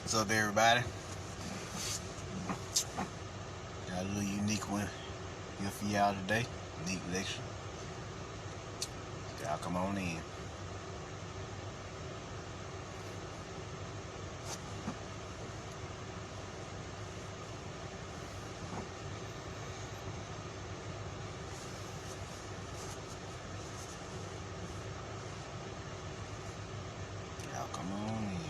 What's up, everybody? Got a little unique one here for y'all today. Unique lecture. Y'all come on in. Y'all come on in.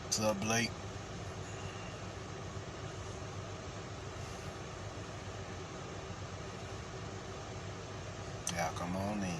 What's up, Blake? Y'all come on in.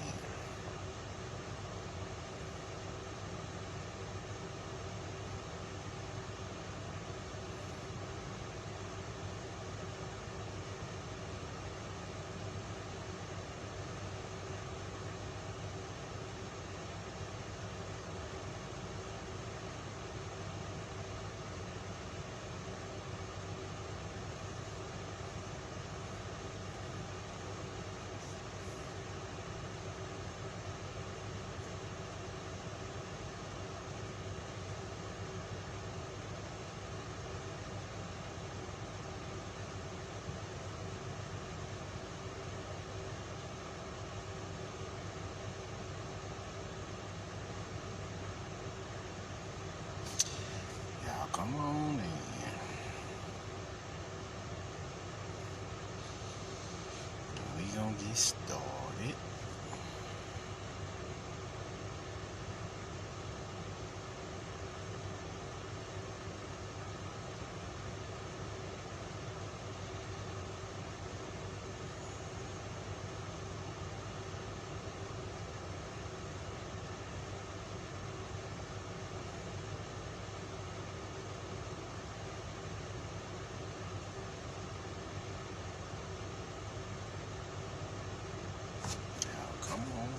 Y'all come on in. We gonna get started. Y'all come on in.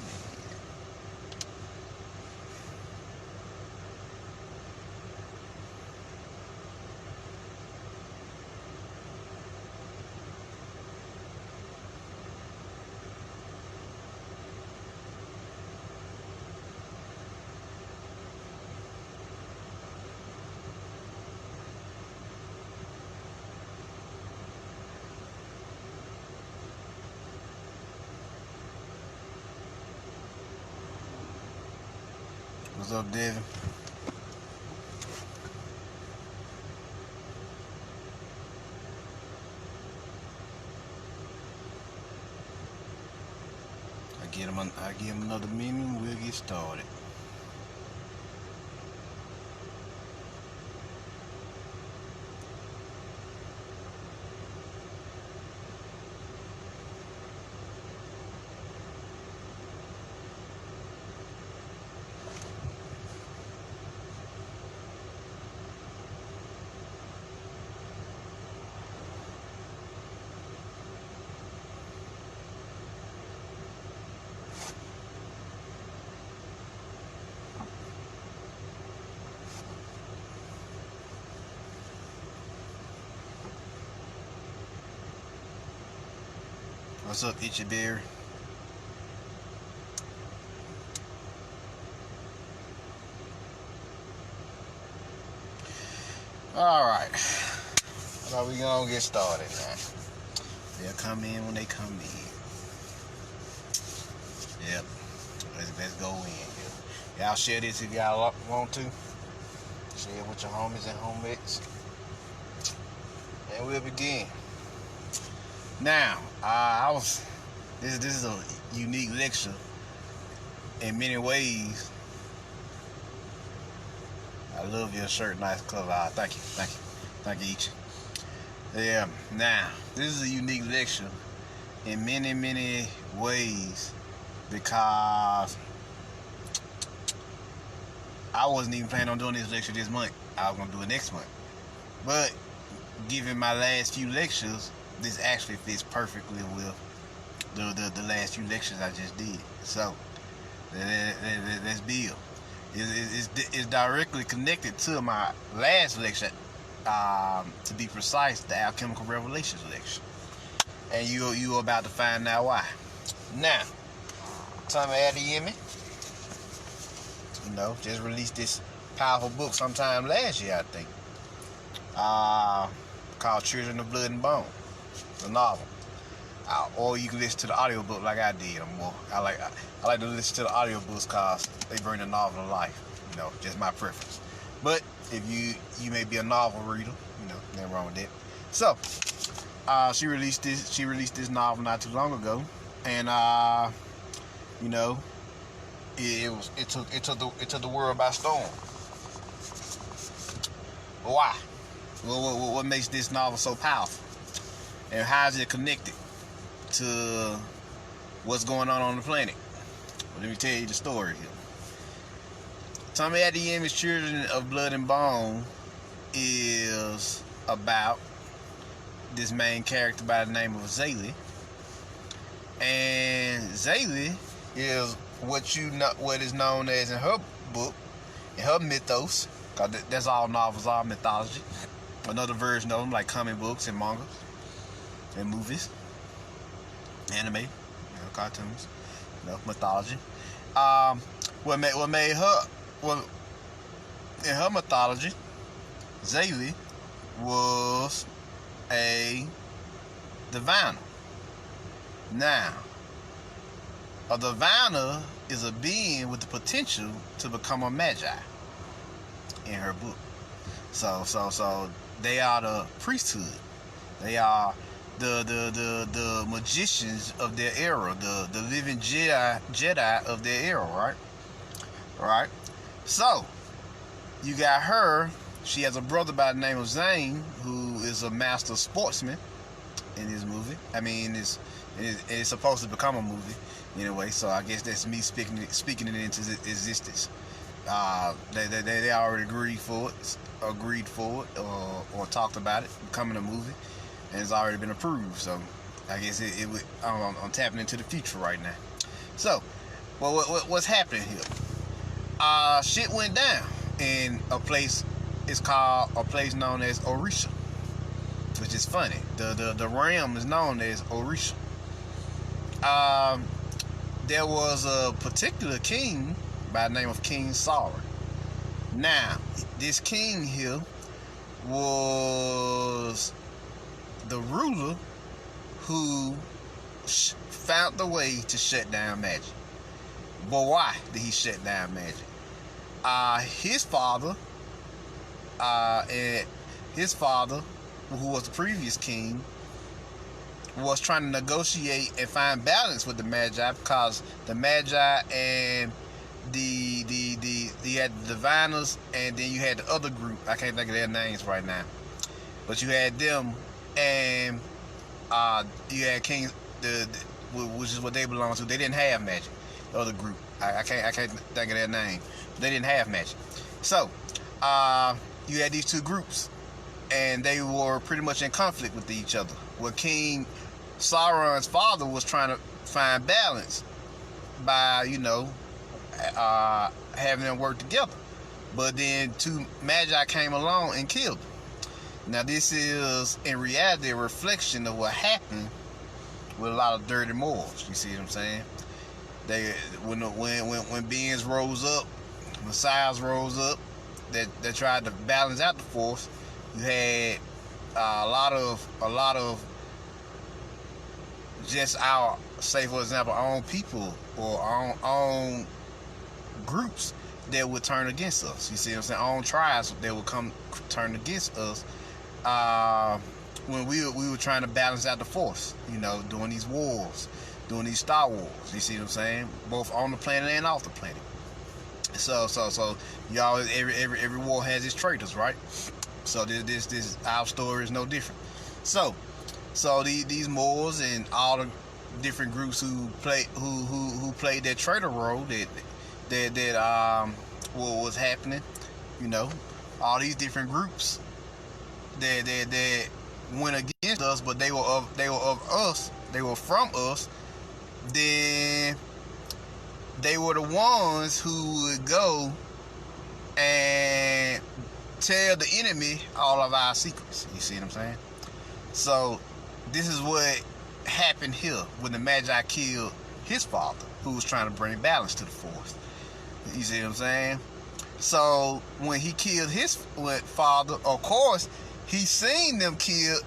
What's up, Devin? I give him another minute and we'll get started. What's up, Itchy Berry? Alright. How we gonna get started now? They'll come in when they come in. Yep. Let's go in here. Y'all share this if y'all want to. Share it with your homies and homies. And we'll begin. Now, this is a unique lecture in many ways. I love your shirt, nice color. Thank you each. Yeah, now, this is a unique lecture in many ways because I wasn't even planning on doing this lecture this month. I was gonna do it next month. But given my last few lectures, this actually fits perfectly with the last few lectures I just did. So let's build. It's directly connected to my last lecture, to be precise, the Alchemical Revelations lecture. And you're about to find out why. Now, Tomi Adeyemi, just released this powerful book sometime last year, I think, called Children of Blood and Bone, the novel. Or you can listen to the audiobook like I did. I like to listen to the audiobooks because they bring the novel to life. Just my preference. But if you may be a novel reader, nothing wrong with that. So, she released this novel not too long ago, and it took the world by storm. But why? What makes this novel so powerful? And how is it connected to what's going on the planet? Well, let me tell you the story here. Tomi Adeyemi's Children of Blood and Bone is about this main character by the name of Zaylee. And Zaylee is what is known as in her book, in her mythos, because that's all novels are, mythology. Another version of them, like comic books and mangas and movies, anime, cartoons, mythology. What made her, in her mythology, Zaylee was a diviner. Now, a diviner is a being with the potential to become a magi in her book. So they are the priesthood. They are the magicians of their era, the living Jedi of their era, right? So you got her. She has a brother by the name of Zane, who is a master sportsman in this movie. I mean, it's supposed to become a movie anyway, so I guess that's me speaking it into existence. They already agreed for it, or talked about it becoming a movie, and it's already been approved. So I guess I'm tapping into the future right now. So, what's happening here? Shit went down in a place. It's called a place known as Orishan, which is funny. The realm is known as Orishan. There was a particular king by the name of King Sauron. Now, this king here was the ruler who found the way to shut down magic. But why did he shut down magic? His father, who was the previous king, was trying to negotiate and find balance with the Magi, because the Magi and you had the diviners, and then you had the other group. I can't think of their names right now, but you had them, and you had King, which is what they belong to. They didn't have magic. The other group, I can't think of their name. They didn't have magic. So you had these two groups, and they were pretty much in conflict with each other. Where King Sauron's father was trying to find balance by, having them work together. But then two magi came along and killed them. Now this is, in reality, a reflection of what happened with a lot of dirty morals. You see what I'm saying? When beings rose up, messiahs rose up, that tried to balance out the force, you had a lot of just our, say for example, our own people or our own groups that would turn against us. You see what I'm saying? Our own tribes that would turn against us when we were trying to balance out the force. Doing these wars, doing these Star Wars. You see what I'm saying? Both on the planet and off the planet. So y'all, every war has its traitors, right? So this our story is no different. So these Moors and all the different groups who played their traitor role that what was happening. You know, all these different groups that went against us, but they were of us. They were from us. Then they were the ones who would go and tell the enemy all of our secrets. You see what I'm saying? So this is what happened here when the Magi killed his father, who was trying to bring balance to the force. You see what I'm saying? So when he killed his father, of course, he seen them kill,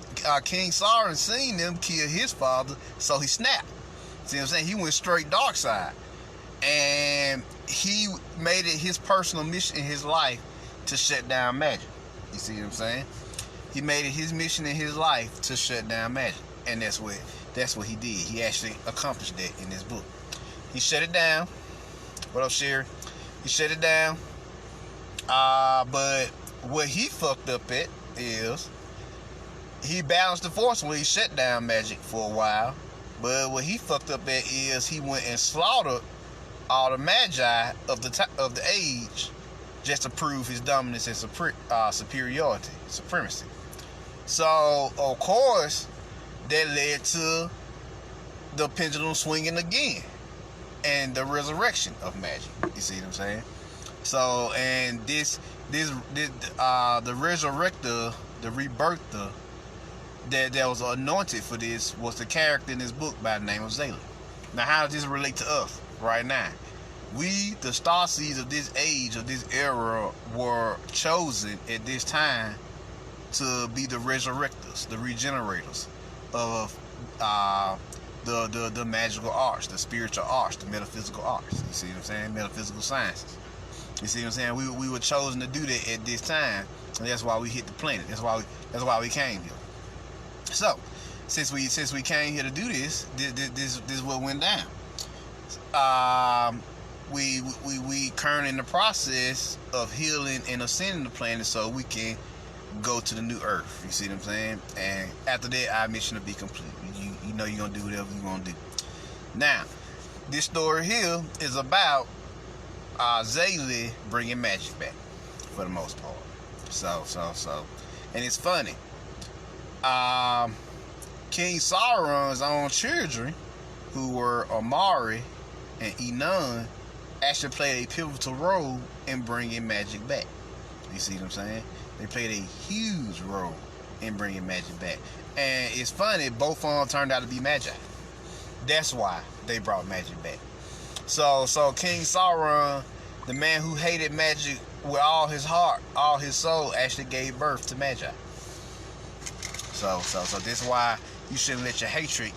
King Sauron seen them kill his father, so he snapped. See what I'm saying? He went straight dark side. And he made it his personal mission in his life to shut down magic. You see what I'm saying? He made it his mission in his life to shut down magic. And that's what he did. He actually accomplished that in this book. He shut it down. What up, Sherry? He shut it down. But what he fucked up at is he balanced the force when he shut down magic for a while. But what he fucked up at is he went and slaughtered all the Magi of the age just to prove his dominance and superiority, supremacy. So, of course, that led to the pendulum swinging again and the resurrection of magic. You see what I'm saying? So, and the resurrector, the rebirther that was anointed for this was the character in this book by the name of Zayla. Now, how does this relate to us right now? We, the starseeds of this age, of this era, were chosen at this time to be the resurrectors, the regenerators of the magical arts, the spiritual arts, the metaphysical arts. You see what I'm saying? Metaphysical sciences. You see what I'm saying? We were chosen to do that at this time, and that's why we hit the planet. That's why we came here. So, since we came here to do this is what went down. We currently in the process of healing and ascending the planet so we can go to the new earth. You see what I'm saying? And after that, our mission will be complete. You know you're gonna do whatever you're gonna do. Now, this story here is about Zayli bringing magic back for the most part. So, and it's funny. King Sauron's own children, who were Amari and Enon, actually played a pivotal role in bringing magic back. You see what I'm saying? They played a huge role in bringing magic back. And it's funny, both of them turned out to be magi. That's why they brought magic back. So King Sauron, the man who hated magic with all his heart, all his soul, actually gave birth to magi. So this is why you shouldn't let your hatred.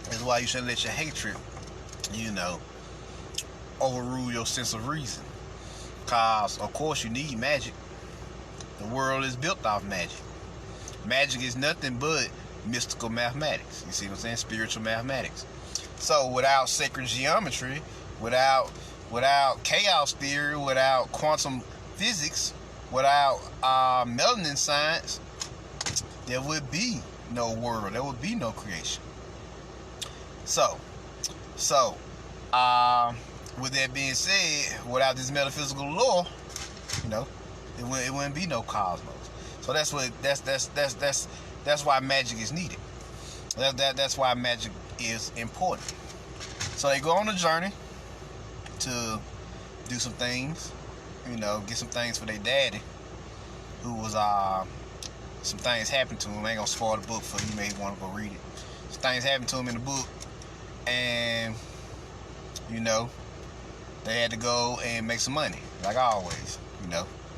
That's why you shouldn't let your hatred, overrule your sense of reason. Cause of course you need magic. The world is built off magic. Magic is nothing but mystical mathematics. You see what I'm saying? Spiritual mathematics. So without sacred geometry, without chaos theory, without quantum physics, without melanin science, there would be no world. There would be no creation. So, with that being said, without this metaphysical law, it wouldn't be no cosmos. So that's why magic is needed. That's why magic is important. So they go on a journey to do some things, get some things for their daddy, who was some things happened to him. I ain't gonna spoil the book for you. May want to go read it. Some things happened to him in the book, and they had to go and make some money, like always.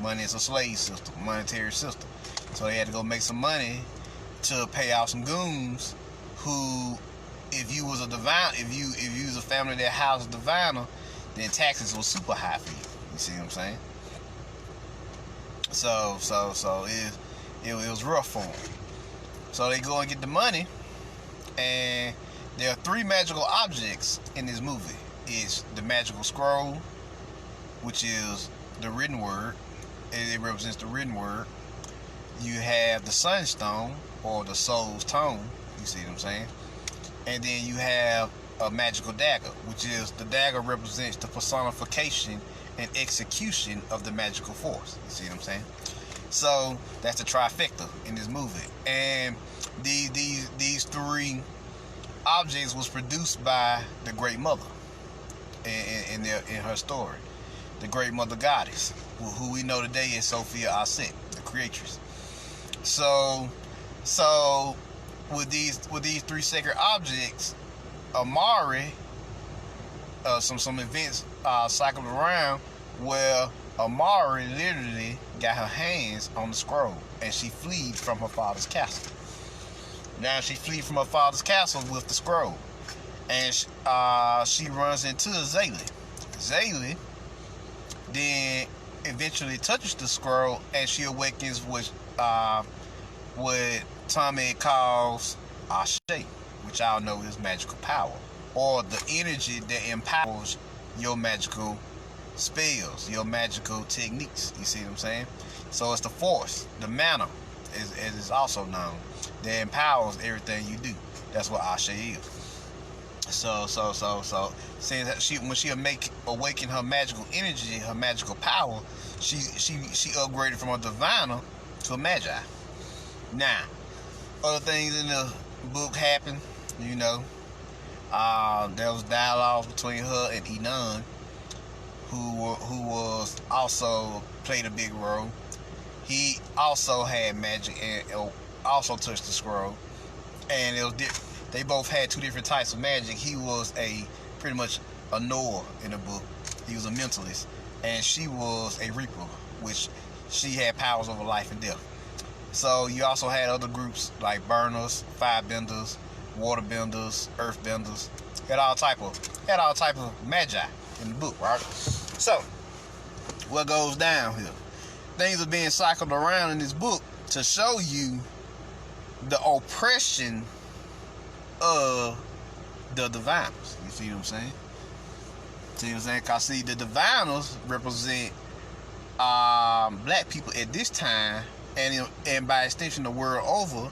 Money is a slave system, monetary system. So they had to go make some money to pay off some goons who, if you was a divine, if you was a family that housed a diviner, then taxes was super high for you. You see what I'm saying? So it was rough for them. So they go and get the money, and there are 3 magical objects in this movie. It's the magical scroll, which is the written word. It represents the written word. You have the sunstone, or the soul's tone. You see what I'm saying? And then you have a magical dagger, which is the dagger represents the personification and execution of the magical force. You see what I'm saying? So that's the trifecta in this movie. And these three objects was produced by the Great Mother in her story, the Great Mother Goddess, who we know today is Sophia Aset, the creatress. So with these three sacred objects, Amari, some events cycled around where Amari literally got her hands on the scroll and she fled from her father's castle. Now she fled from her father's castle with the scroll, and she runs into Zayli. Zayli then eventually touches the scroll, and she awakens with what Tomi calls Ashe, which y'all know is magical power, or the energy that empowers your magical spells, your magical techniques. You see what I'm saying? So it's the force, the mana, as is also known, that empowers everything you do. That's what Ashe is. So saying that when she awakened her magical energy, her magical power, she upgraded from a diviner to a magi. Now, other things in the book happen. You know, there was dialogue between her and Enon, who was also played a big role. He also had magic and also touched the scroll, and it was they both had two different types of magic. He was pretty much a knower in the book. He was a mentalist, and she was a reaper, which she had powers over life and death. So you also had other groups like burners, firebenders, waterbenders, earthbenders. Had all type of magi in the book, right? So what goes down here? Things are being cycled around in this book to show you the oppression of the diviners. You see what I'm saying? See what I'm saying? Because see, the diviners represent black people at this time, and by extension the world over,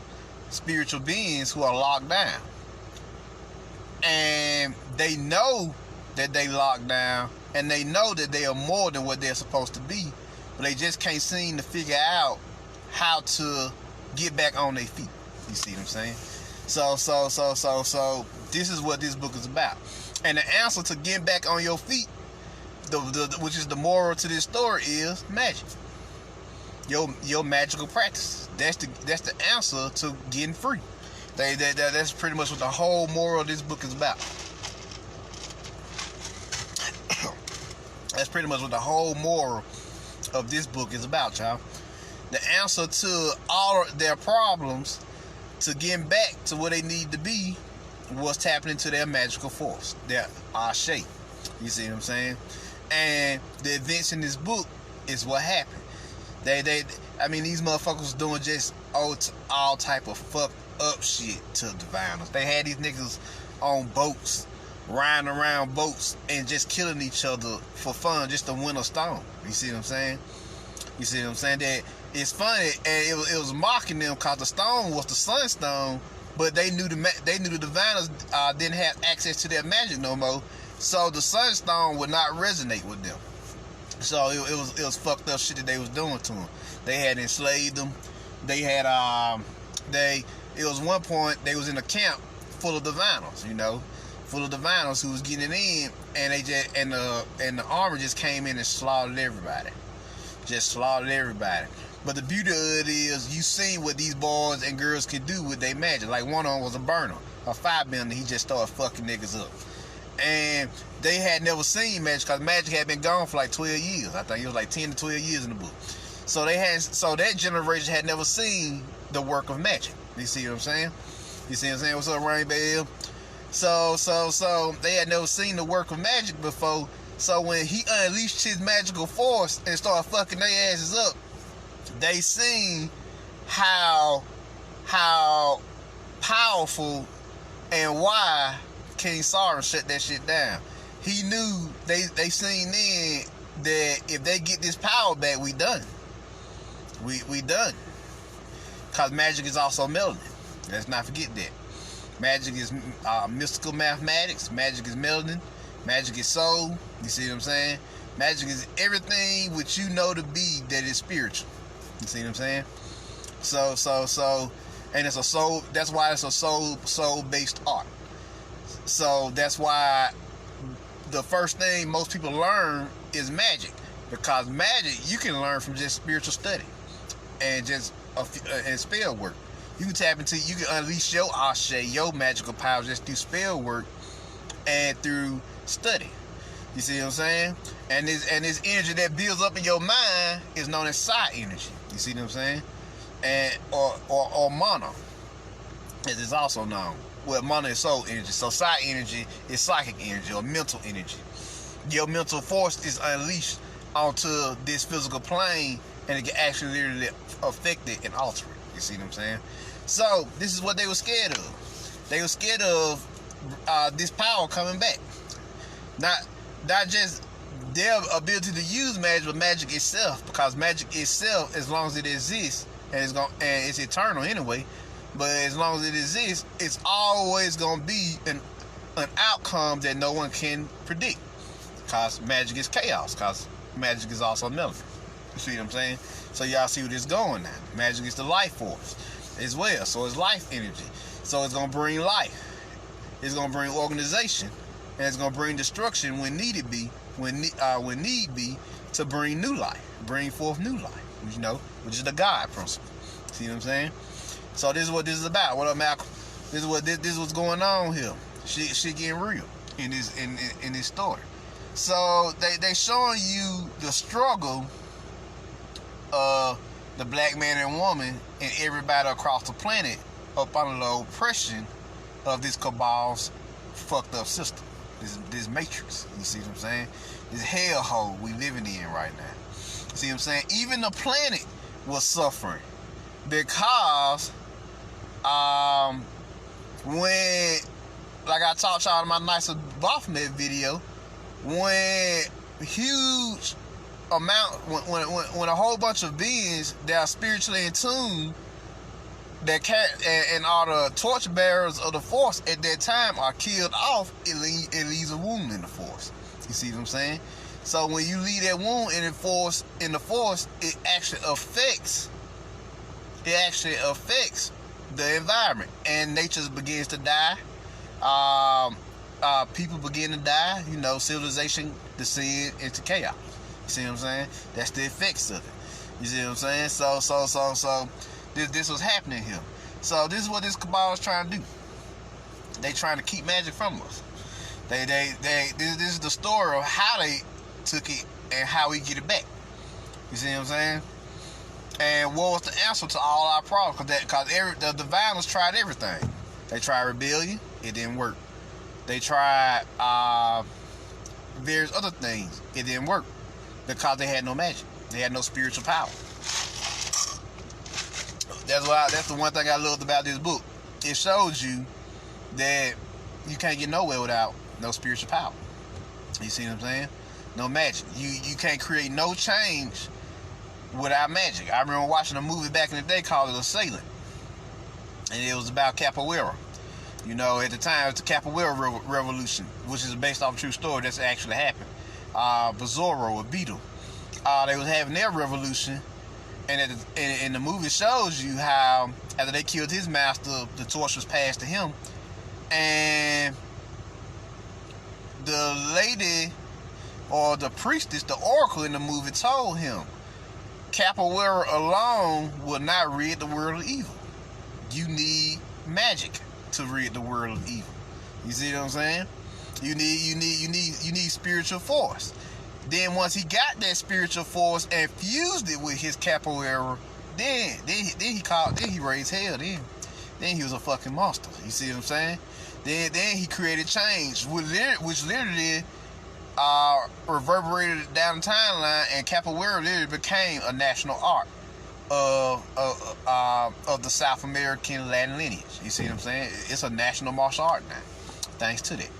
spiritual beings who are locked down. And they know that they locked down, and they know that they are more than what they're supposed to be, but they just can't seem to figure out how to get back on their feet. You see what I'm saying? So this is what this book is about. And the answer to getting back on your feet, which is the moral to this story, is magic. Your magical practice. That's the answer to getting free. That's pretty much what the whole moral of this book is about. That's pretty much what the whole moral of this book is about, y'all. The answer to all of their problems, to getting back to where they need to be, was tapping into their magical force, their Ashe. You see what I'm saying? And the events in this book is what happened. These motherfuckers doing just all type of fucked up shit to diviners. They had these niggas on boats, riding around boats and just killing each other for fun, just to win a stone. You see what I'm saying? You see what I'm saying? That it's funny, and it was mocking them because the stone was the sunstone, but they knew the diviners didn't have access to their magic no more, so the sunstone would not resonate with them. So it was fucked up shit that they was doing to them. They had enslaved them. They had it was one point they was in a camp full of diviners, full of diviners who was getting in, and the army just came in and slaughtered everybody. Just slaughtered everybody. But the beauty of it is, you seen what these boys and girls can do with their magic. Like one of them was a burner, a firebender. He just started fucking niggas up. And they had never seen magic, because magic had been gone for like 12 years. I think it was like 10 to 12 years in the book. So that generation had never seen the work of magic. You see what I'm saying? You see what I'm saying? What's up, Rainbow? So they had never seen the work of magic before. So when he unleashed his magical force and started fucking their asses up, they seen how powerful and why King Sauron shut that shit down. He knew they seen then that if they get this power back, we done. We done. Because magic is also melting. Let's not forget that. Magic is mystical mathematics. Magic is melanin. Magic is soul. You see what I'm saying? Magic is everything which you know to be that is spiritual. You see what I'm saying? So, and it's a soul. That's why it's a soul-based art. So that's why the first thing most people learn is magic, because magic you can learn from just spiritual study and just and spell work. You can tap into, you can unleash your ashe, your magical powers just through spell work and through study. You see what I'm saying? And this energy that builds up in your mind is known as psi energy. You see what I'm saying? And or mana, as it's also known. Well, mana is soul energy. So psi energy is psychic energy or mental energy. Your mental force is unleashed onto this physical plane, and it can actually literally affect it and alter it. You see what I'm saying? So this is what they were scared of. They were scared of this power coming back. Not just their ability to use magic, but magic itself. Because magic itself, as long as it exists, and it's eternal anyway, but as long as it exists, it's always gonna be an outcome that no one can predict. Because magic is chaos. Because magic is also melanin. You see what I'm saying? So y'all see where this is going now. Magic is the life force as well. So it's life energy. So it's gonna bring life. It's gonna bring organization, and it's gonna bring destruction when need be, to bring new life, bring forth new life. You know, which is the God principle. See what I'm saying? So this is what this is about. What up, Malcolm? This is what's going on here. Shit getting real in this story. So they showing you the struggle of the black man and woman and everybody across the planet up under the oppression of this cabal's fucked up system. This matrix. You see what I'm saying? This hellhole we living in right now. See what I'm saying? Even the planet was suffering because when, like I talked y'all in my nicer Baphomet video, when huge amount, when a whole bunch of beings that are spiritually in tune, that and all the torch bearers of the force at that time are killed off, it leaves a wound in the force. You see what I'm saying? So when you leave that wound in the force, it actually affects the environment, and nature begins to die. People begin to die. You know, civilization descend into chaos. You see what I'm saying? That's the effects of it. You see what I'm saying? So this was happening here. So this is what this cabal is trying to do. They trying to keep magic from us. This is the story of how they took it and how we get it back. You see what I'm saying? And what was the answer to all our problems? Because the diviners tried everything. They tried rebellion, it didn't work. They tried various other things, it didn't work, because they had no magic. They had no spiritual power. That's the one thing I loved about this book. It shows you that you can't get nowhere without no spiritual power. You see what I'm saying? No magic. You can't create no change without magic. I remember watching a movie back in the day called The Assailant, and it was about capoeira. You know, at the time, it was the capoeira revolution, which is based off a true story that's actually happened. Bizarro, a beetle. They was having their revolution, and the movie shows you how after they killed his master, the torch was passed to him, and the lady or the priestess, the oracle in the movie, told him capoeira alone will not rid the world of evil. You need magic to rid the world of evil. You see what I'm saying? You need spiritual force. Then once he got that spiritual force and fused it with his capoeira, then he raised hell. Then he was a fucking monster. You see what I'm saying? Then he created change, which literally reverberated down the timeline, and capoeira literally became a national art of the South American Latin lineage. You see what I'm saying? It's a national martial art now, thanks to that.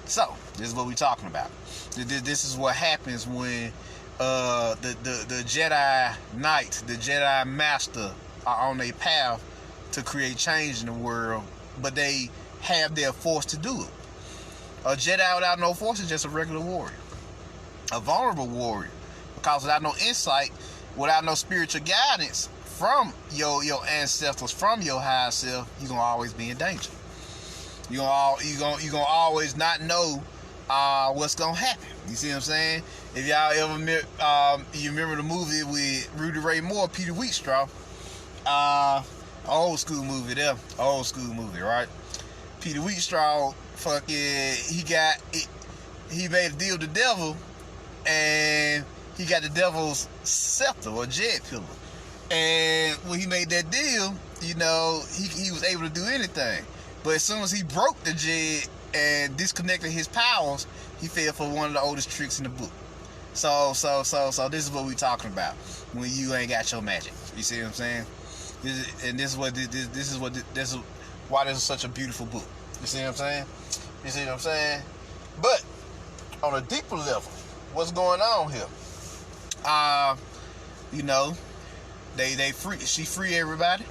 So this is what we're talking about. This is what happens when the Jedi Knight, the Jedi Master, are on their path to create change in the world, but they have their force to do it. A Jedi without no force is just a regular warrior, a vulnerable warrior, because without no insight, without no spiritual guidance from your ancestors, from your higher self, you're gonna always be in danger. You're gonna always not know what's gonna happen. You see what I'm saying? If y'all ever you remember the movie with Rudy Ray Moore, Peter Wheatstraw, old school movie there, old school movie, right? Peter Wheatstraw, he made a deal with the devil, and he got the devil's scepter or jet pillar. And when he made that deal, you know, he was able to do anything. But as soon as he broke the jet and disconnected his powers, he fell for one of the oldest tricks in the book. So this is what we talking about when you ain't got your magic. You see what I'm saying? This is why this is such a beautiful book. You see what I'm saying? You see what I'm saying? But on a deeper level, what's going on here? You know, she free everybody.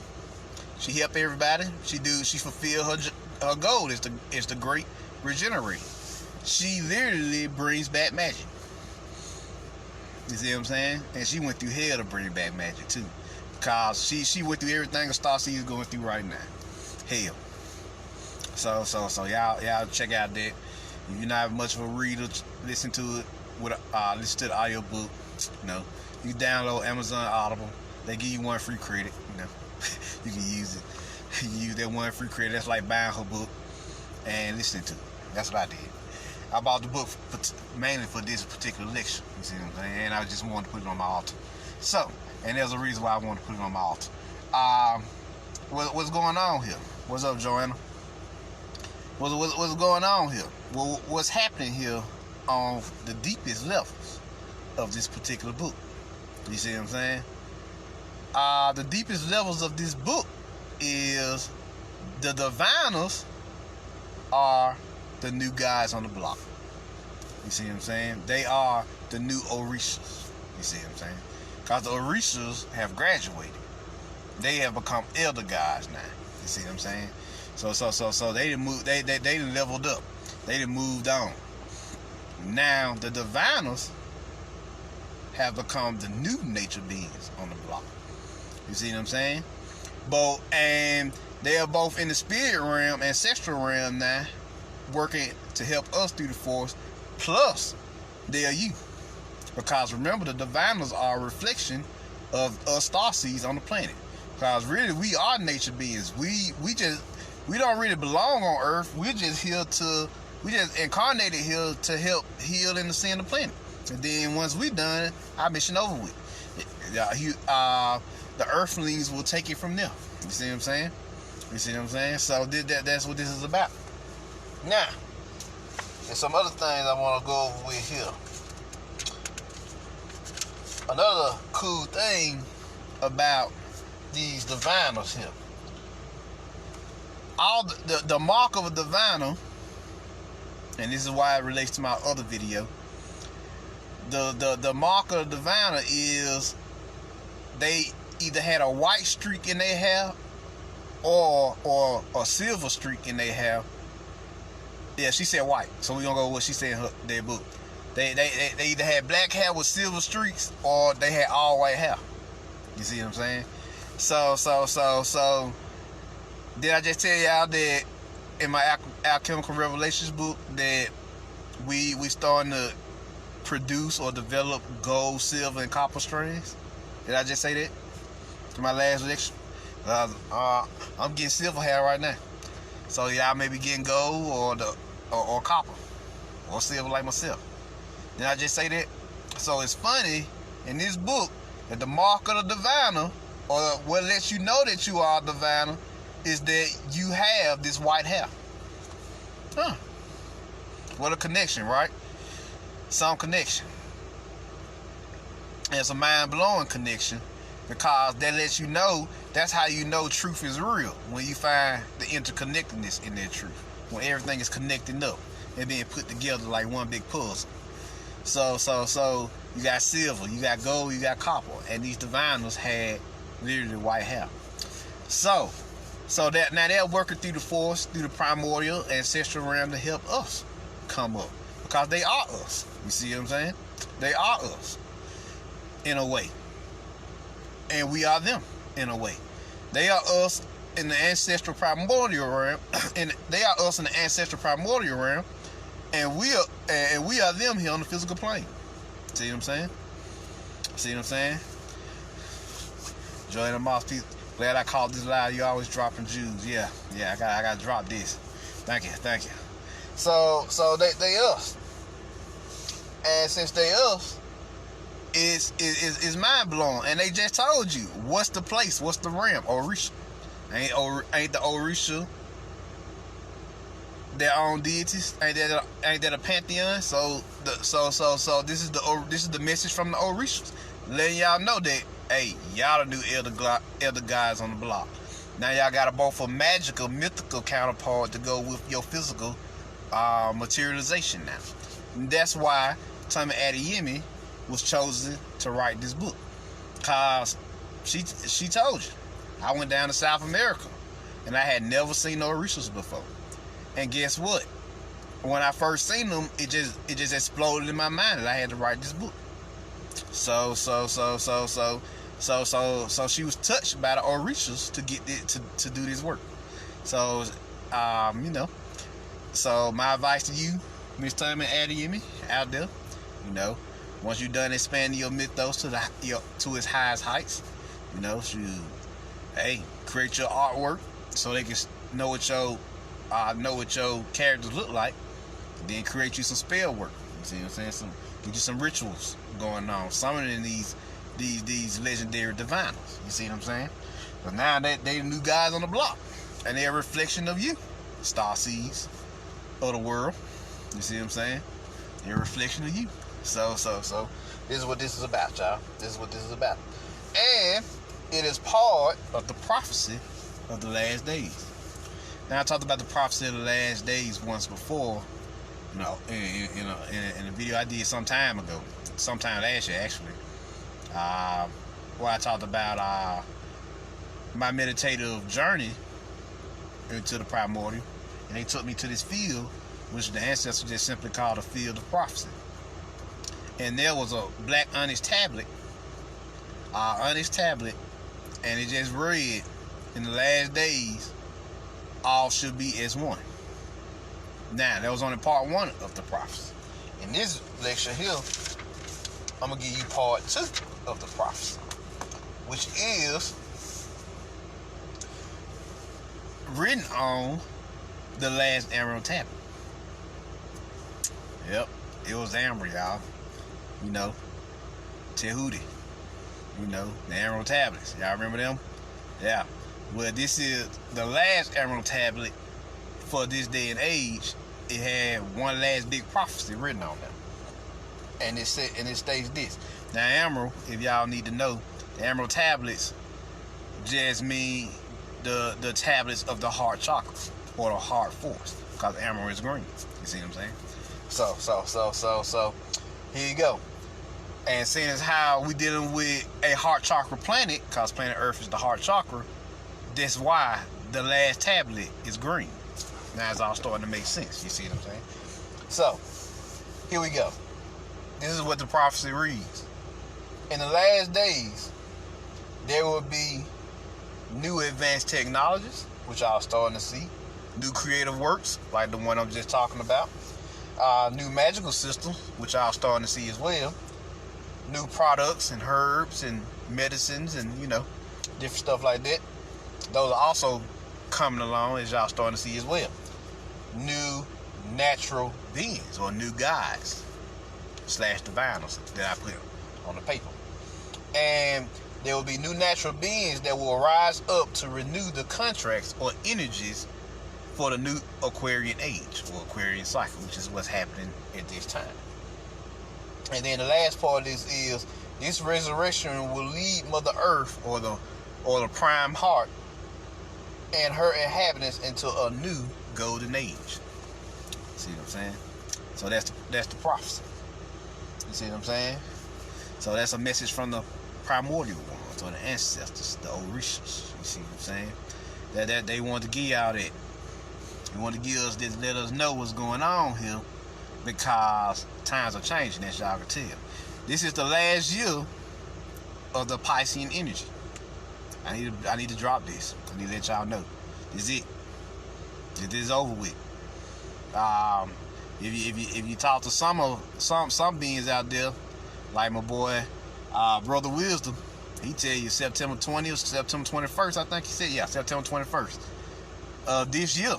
She help everybody. She fulfill her goal is the great regenerator. She literally brings back magic. You see what I'm saying? And she went through hell to bring back magic too, because she went through everything a Star Seed is going through right now. Hell. So y'all check out that. If you're not much of a reader, listen to it listen to the audio book. You know, you download Amazon Audible. They give you one free credit. You know, you can use it. You can use that one free credit. That's like buying her book and listening to it. That's what I did. I bought the book mainly for this particular lecture. You see what I'm saying? And I just wanted to put it on my altar. So, and there's a reason why I wanted to put it on my altar. What's going on here? What's up, Joanna? What's going on here? Well, what's happening here on the deepest levels of this particular book? You see what I'm saying? The deepest levels of this book is the diviners are the new guys on the block. You see what I'm saying? They are the new Orishas. You see what I'm saying? Because the Orishas have graduated. They have become elder gods now. You see what I'm saying? So they done moved. They done leveled up. They done moved on. Now the diviners have become the new nature beings on the block. You see what I'm saying? And they are both in the spirit realm, ancestral realm now, working to help us through the force. Plus, they are you. Because remember, the diviners are a reflection of us starseeds on the planet. Because really, we are nature beings. We don't really belong on Earth. We just incarnated here to help heal and ascend the planet. And then once we done, our mission over with. The Earthlings will take it from there. You see what I'm saying? You see what I'm saying? So that's what this is about. Now, there's some other things I want to go over with here. Another cool thing about these diviners here. All the mark of a diviner, and this is why it relates to my other video. The mark of a diviner is they either had a white streak in their hair or a silver streak in their hair. Yeah, she said white, so we're gonna go with what she said in their book. They either had black hair with silver streaks or they had all white hair. You see what I'm saying? So did I just tell y'all that in my Alchemical Revelations book that we starting to produce or develop gold, silver, and copper strings? Did I just say that in my last lecture? I'm getting silver hair right now. So y'all may be getting gold or copper or silver like myself. Did I just say that? So it's funny in this book that the mark of the diviner, or what lets you know that you are a diviner, is that you have this white hair. Huh. What a connection, right? Some connection. And it's a mind-blowing connection, because that lets you know, that's how you know truth is real, when you find the interconnectedness in that truth, when everything is connecting up and being put together like one big puzzle. So you got silver, you got gold, you got copper, and these diviners had literally white hair. So So that now they're working through the force, through the primordial ancestral realm to help us come up. Because they are us. You see what I'm saying? They are us in a way. And we are them in a way. They are us in the ancestral primordial realm. And they are us in the ancestral primordial realm. And we are them here on the physical plane. See what I'm saying? See what I'm saying? Joy the Moss people. Glad I called this live. You always dropping Jews. Yeah, I gotta drop this. Thank you. So they us. And since they us, it's mind blowing. And they just told you what's the place, what's the realm, Orishan. Ain't the Orisha their own deities? Ain't that a pantheon? So this is the message from the Orishas, letting y'all know that hey, y'all the new elder guys on the block. Now y'all got both a magical, mythical counterpart to go with your physical materialization now. And that's why Tomi Adeyemi was chosen to write this book. Cause she told you, I went down to South America and I had never seen no Orishas before. And guess what? When I first seen them, it just exploded in my mind that I had to write this book. So she was touched by the Orishas to get it to do this work. So so my advice to you, Miss Tomi Adeyemi, out there, once you're done expanding your mythos to its highest heights, create your artwork so they can know what your characters look like. Then create you some spell work. You see what I'm saying? Get you some rituals going on, summoning these legendary diviners. You see what I'm saying? But now they the new guys on the block, and they're a reflection of you, star seeds of the world. You see what I'm saying? They're a reflection of you. So this is what this is about, y'all. This is what this is about, and it is part of the prophecy of the last days. Now I talked about the prophecy of the last days once before, in a video I did some time last year actually, where I talked about my meditative journey into the primordial, and they took me to this field, which the ancestors just simply called a field of prophecy. And there was a black onyx tablet, and it just read, in the last days, all should be as one. Now, that was only part one of the prophecy. In this lecture here, I'm going to give you part two of the prophecy, which is written on the last emerald tablet. Yep, it was amber, y'all. Tehuti. The emerald tablets. Y'all remember them? Yeah. Well, this is the last emerald tablet for this day and age. It had one last big prophecy written on them, and it states this. Now, emerald, if y'all need to know, the emerald tablets just mean the tablets of the heart chakra or the heart force, because emerald is green. You see what I'm saying? So here you go. And seeing as how we dealing with a heart chakra planet, because planet Earth is the heart chakra, that's why the last tablet is green. Now it's all starting to make sense. You see what I'm saying? So, here we go. This is what the prophecy reads. In the last days, there will be new advanced technologies, which y'all starting to see. New creative works, like the one I'm just talking about. New magical systems, which y'all starting to see as well. New products and herbs and medicines and, different stuff like that. Those are also coming along, as y'all starting to see as well. New natural beings, or new guides / diviners that I put on the paper. And there will be new natural beings that will rise up to renew the contracts or energies for the new Aquarian age or Aquarian cycle, which is what's happening at this time. And then the last part of this is this resurrection will lead Mother Earth or the prime heart and her inhabitants into a new golden age. See what I'm saying? So that's the prophecy. You see what I'm saying? So that's a message from the primordial ones, or the ancestors, the Orishas. You see what I'm saying? That they want to give y'all that. They want to give us this, let us know what's going on here, because times are changing, as y'all can tell. This is the last year of the Piscean energy. I need to drop this. I need to let y'all know. This is it. This is over with. If you talk to some beings out there, like my boy Brother Wisdom, he tell you September 20th, September 21st, I think he said, yeah, September 21st. This year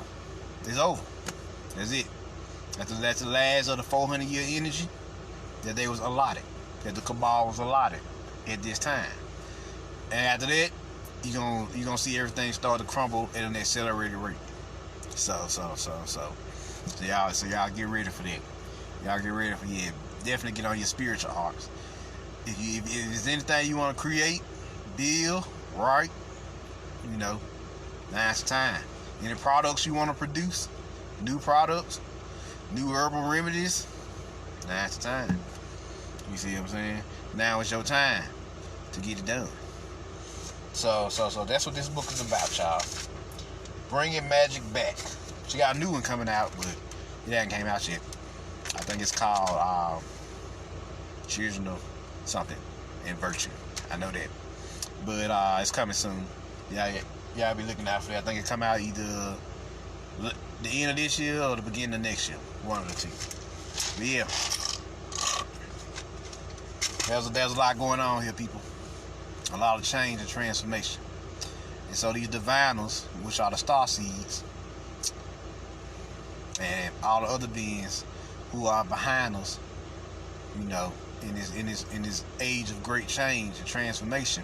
is over. That's it. That's the last of the 400-year energy that they was allotted, that the cabal was allotted at this time. And after that, you're gonna see everything start to crumble at an accelerated rate. So y'all get ready for that. Y'all get ready for definitely get on your spiritual arcs. If there's anything you want to create, build, right, now it's time. Any products you want to produce, new products, new herbal remedies, now it's time. You see what I'm saying? Now it's your time to get it done. So that's what this book is about, y'all. Bringing magic back. She got a new one coming out, but it hasn't came out yet. I think it's called Children of something and Virtue. I know that, but it's coming soon. Y'all be looking out for that. I think it come out either the end of this year or the beginning of next year. One of the two. But yeah, there's a lot going on here, people. A lot of change and transformation. And so these diviners, which are the star seeds, and all the other beings who are behind us, in this age of great change and transformation.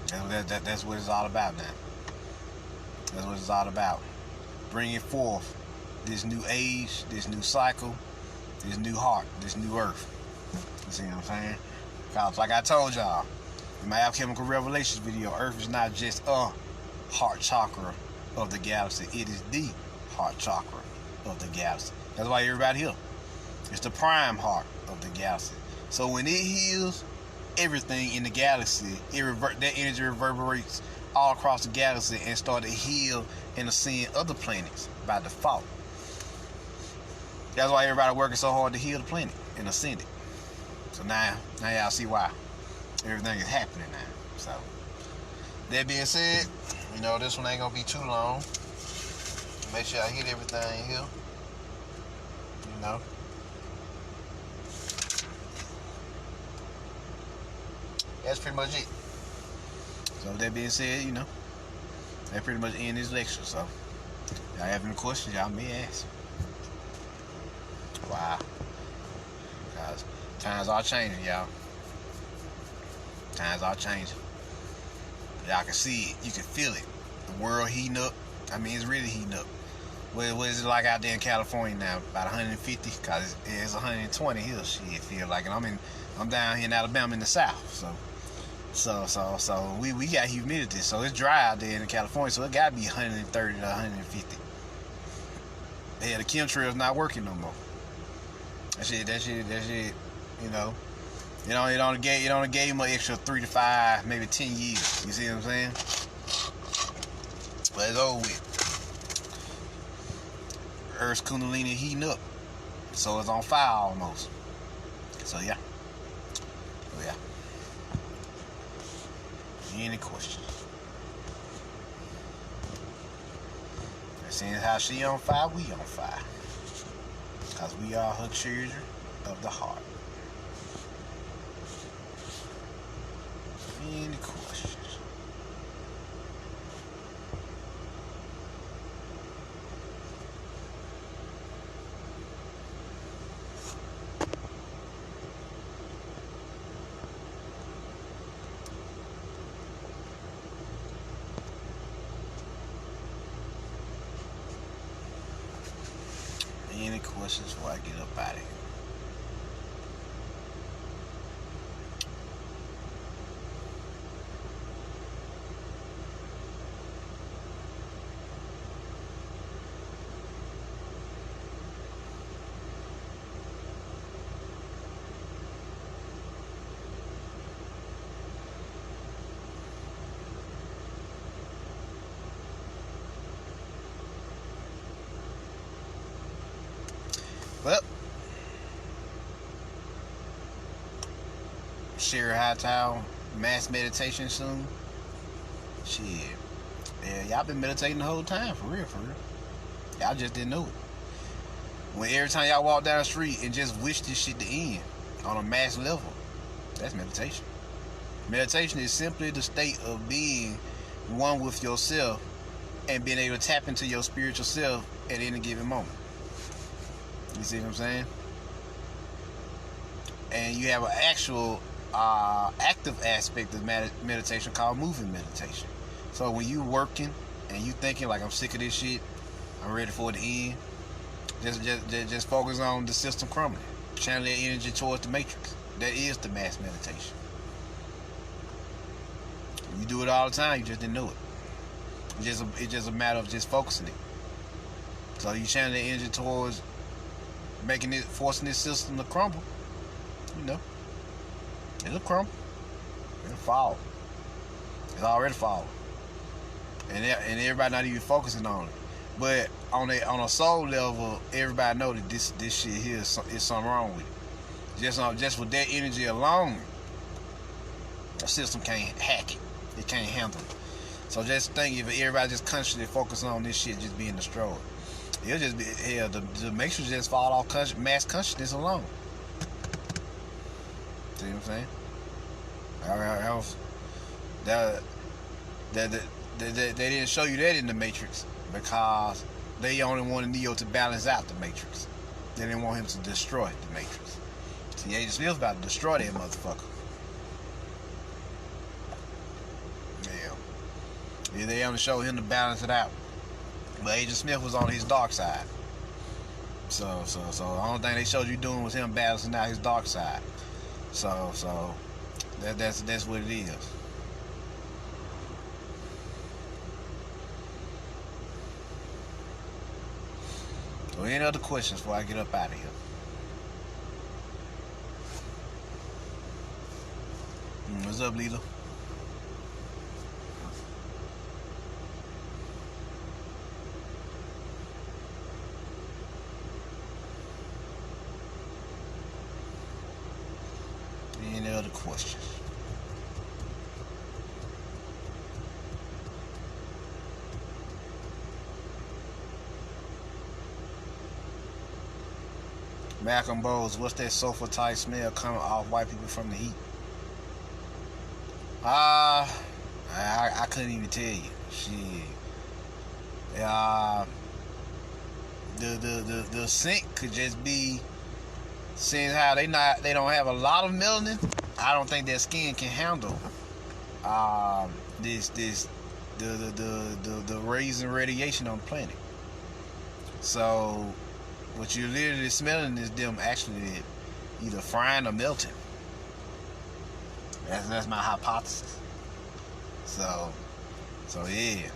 That's what it's all about now. That's what it's all about. Bringing forth this new age, this new cycle, this new heart, this new earth. You see what I'm saying? Because like I told y'all in my alchemical revelations video, Earth is not just a heart chakra of the galaxy. It is the heart chakra of the galaxy. That's why everybody here. It's the prime heart of the galaxy. So when it heals everything in the galaxy, that energy reverberates all across the galaxy and start to heal and ascend other planets by default. That's why everybody working so hard to heal the planet and ascend it. So now y'all see why everything is happening now. So that being said, this one ain't gonna be too long. Make sure I hit everything here. That's pretty much it. So with that being said, that pretty much end this lecture. So y'all have any questions, y'all may ask. Wow. Guys, times are changing, y'all. Times are changing. Y'all can see it. You can feel it. The world heating up. I mean, it's really heating up. What is it like out there in California now? About 150? Because it's 120 here. Shit, feel like it. I'm down here in Alabama in the south. So we got humidity. So it's dry out there in California. So it got to be 130 to 150. Yeah, the chemtrail's not working no more. That shit. It only gave him an extra 3 to 5, maybe 10 years. You see what I'm saying? But it's over with. Earth's Kundalini heating up, so it's on fire almost. So yeah. Any questions? Seeing how she on fire, we on fire. Because we are her children of the heart. Any questions? Any questions before I get up out of here? Share Hightower, mass meditation soon. Shit. Yeah, y'all been meditating the whole time, for real, for real. Y'all just didn't know it. When every time y'all walk down the street and just wish this shit to end on a mass level, that's meditation. Meditation is simply the state of being one with yourself and being able to tap into your spiritual self at any given moment. You see what I'm saying? And you have an actual active aspect of meditation called moving meditation. So when you working and you thinking like, I'm sick of this shit, I'm ready for it to end, just focus on the system crumbling. Channel that energy towards the matrix. That is the mass meditation. You do it all the time, you just didn't know it. It's just a matter of just focusing it. So you channel the energy towards making it, forcing this system to crumble. You know, it'll crumble. It'll fall. It's already falling. And everybody not even focusing on it. But on a soul level, everybody know that this shit here is something wrong with it. Just with that energy alone, the system can't hack it. It can't handle it. So just think, if everybody just consciously focus on this shit just being destroyed, it'll just be, hell, the matrix just fall off mass consciousness alone. See what I'm saying? They didn't show you that in the Matrix because they only wanted Neo to balance out the Matrix. They didn't want him to destroy the Matrix. See, Agent Smith's about to destroy that motherfucker. Yeah, they only showed him to balance it out. But Agent Smith was on his dark side. So the only thing they showed you doing was him balancing out his dark side. So that's what it is. So any other questions before I get up out of here? What's up, Lila? Any other questions? Malcolm Bowles, what's that sulfur type smell coming off white people from the heat? I couldn't even tell you. Shit. The scent could just be, seeing how they don't have a lot of melanin. I don't think their skin can handle the rays and radiation on the planet. So what you're literally smelling is them actually either frying or melting. That's my hypothesis. So yeah.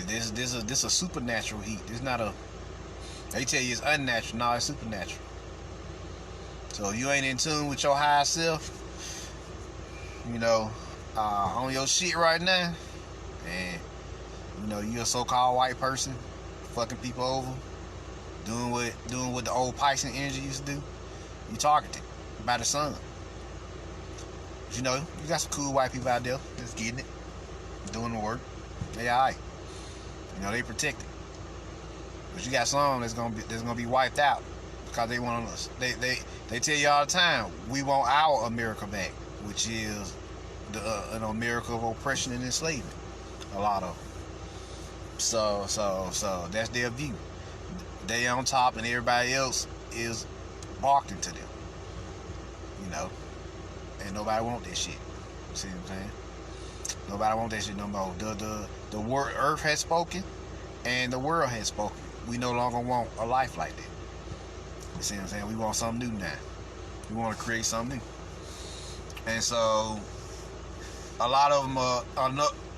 This a supernatural heat. It's not a. They tell you it's unnatural. No, it's supernatural. So you ain't in tune with your higher self, you know, on your shit right now, and you know you're a so-called white person, fucking people over, doing what the old Pisces energy used to do. You targeted by the sun. But you know, you got some cool white people out there that's getting it, doing the work. They alright. You know, they protected. But you got some that's gonna be wiped out because they want us. They tell you all the time, we want our America back, which is an America of oppression and enslavement. A lot of them. So that's their view. They on top and everybody else is barking to them. You know, and nobody want that shit. See what I'm saying? Nobody want that shit no more. The word Earth has spoken, and the world has spoken. We no longer want a life like that. You see what I'm saying? We want something new now. We want to create something new. And so, a lot of them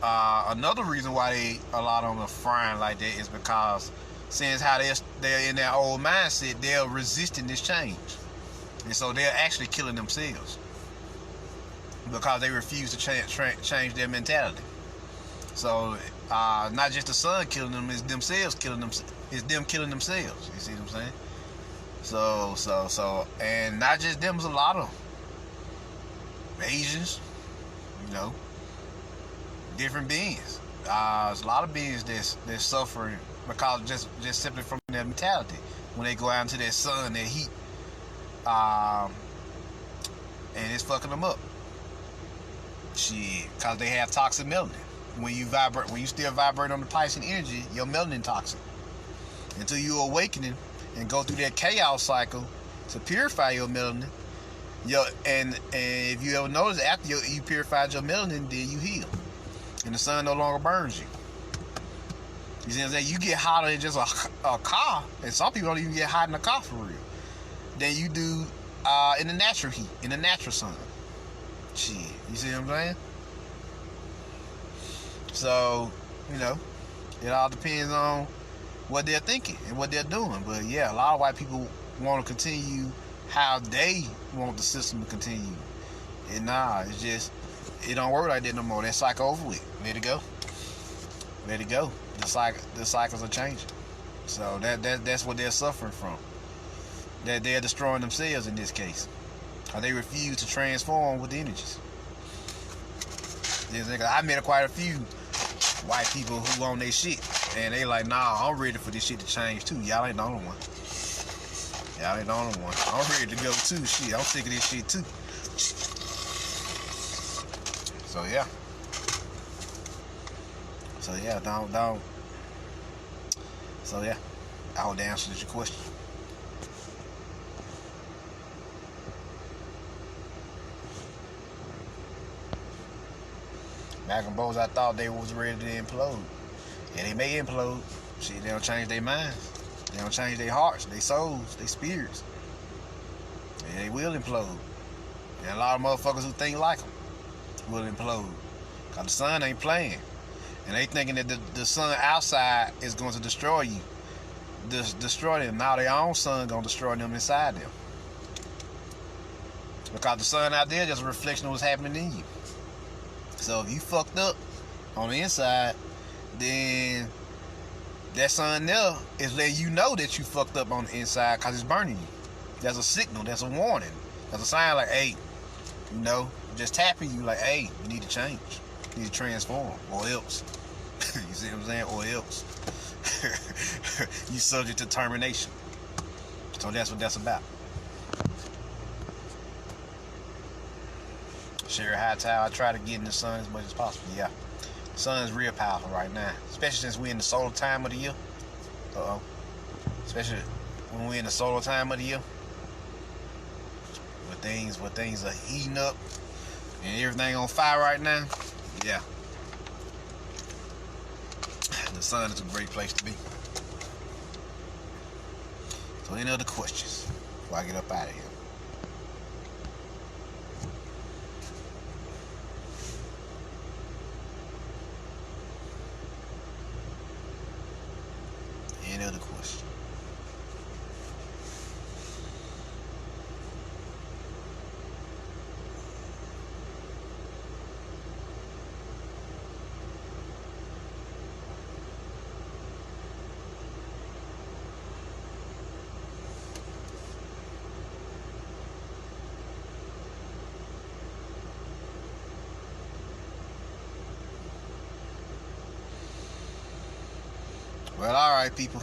another reason why a lot of them are frying like that is because since how they're in their old mindset, they're resisting this change. And so they're actually killing themselves because they refuse to change their mentality. So not just the sun killing them, it's themselves killing them. It's them killing themselves. You see what I'm saying? And not just them, there's a lot of Asians, you know, different beings. There's a lot of beings that's suffering because just simply from their mentality. When they go out into that sun, that heat, and it's fucking them up. Shit, because they have toxic melanin. When you still vibrate on the Piscean energy, your melanin toxic. Until you awakening and go through that chaos cycle to purify your melanin. And if you ever notice, after you purified your melanin, then you heal. And the sun no longer burns you. You see what I'm saying? You get hotter than just a car. And some people don't even get hot in a car for real. Than you do in the natural heat, in the natural sun. Shit. You see what I'm saying? So, you know, it all depends on what they're thinking and what they're doing. But yeah, a lot of white people want to continue how they want the system to continue. And nah, it's just, it don't work like that no more. That cycle over with. Let it go. Let it go. The cycles are changing. So that's what they're suffering from. That they're destroying themselves in this case. Or they refuse to transform with the energies. I met quite a few white people who on their shit. And they like, nah, I'm ready for this shit to change too. Y'all ain't the only one. Y'all ain't the only one. I'm ready to go too. Shit, I'm sick of this shit too. So yeah. Don't. So yeah, I hope that answers your question. Back in Bows, I thought they was ready to implode. And they may implode. Shit, they don't change their minds. They don't change their hearts, their souls, their spirits. And they will implode. And a lot of motherfuckers who think like them will implode. Because the sun ain't playing. And they thinking that the sun outside is going to destroy you. Destroy them. Now their own sun going to destroy them inside them. Because the sun out there is just a reflection of what's happening in you. So if you fucked up on the inside, then that sun there is letting you know that you fucked up on the inside because it's burning you. That's a signal. That's a warning. That's a sign like, hey, you know, just tapping you like, hey, you need to change. You need to transform or else. You see what I'm saying? Or else. You subject to termination. So that's what that's about. Sherry Hightower, I try to get in the sun as much as possible. Yeah. The sun is real powerful right now. Especially since we're in the solar time of the year. Especially when we're in the solar time of the year. Where things are heating up and everything on fire right now. Yeah. The sun is a great place to be. So any other questions before I get up out of here? Any other question? Well, alright, people.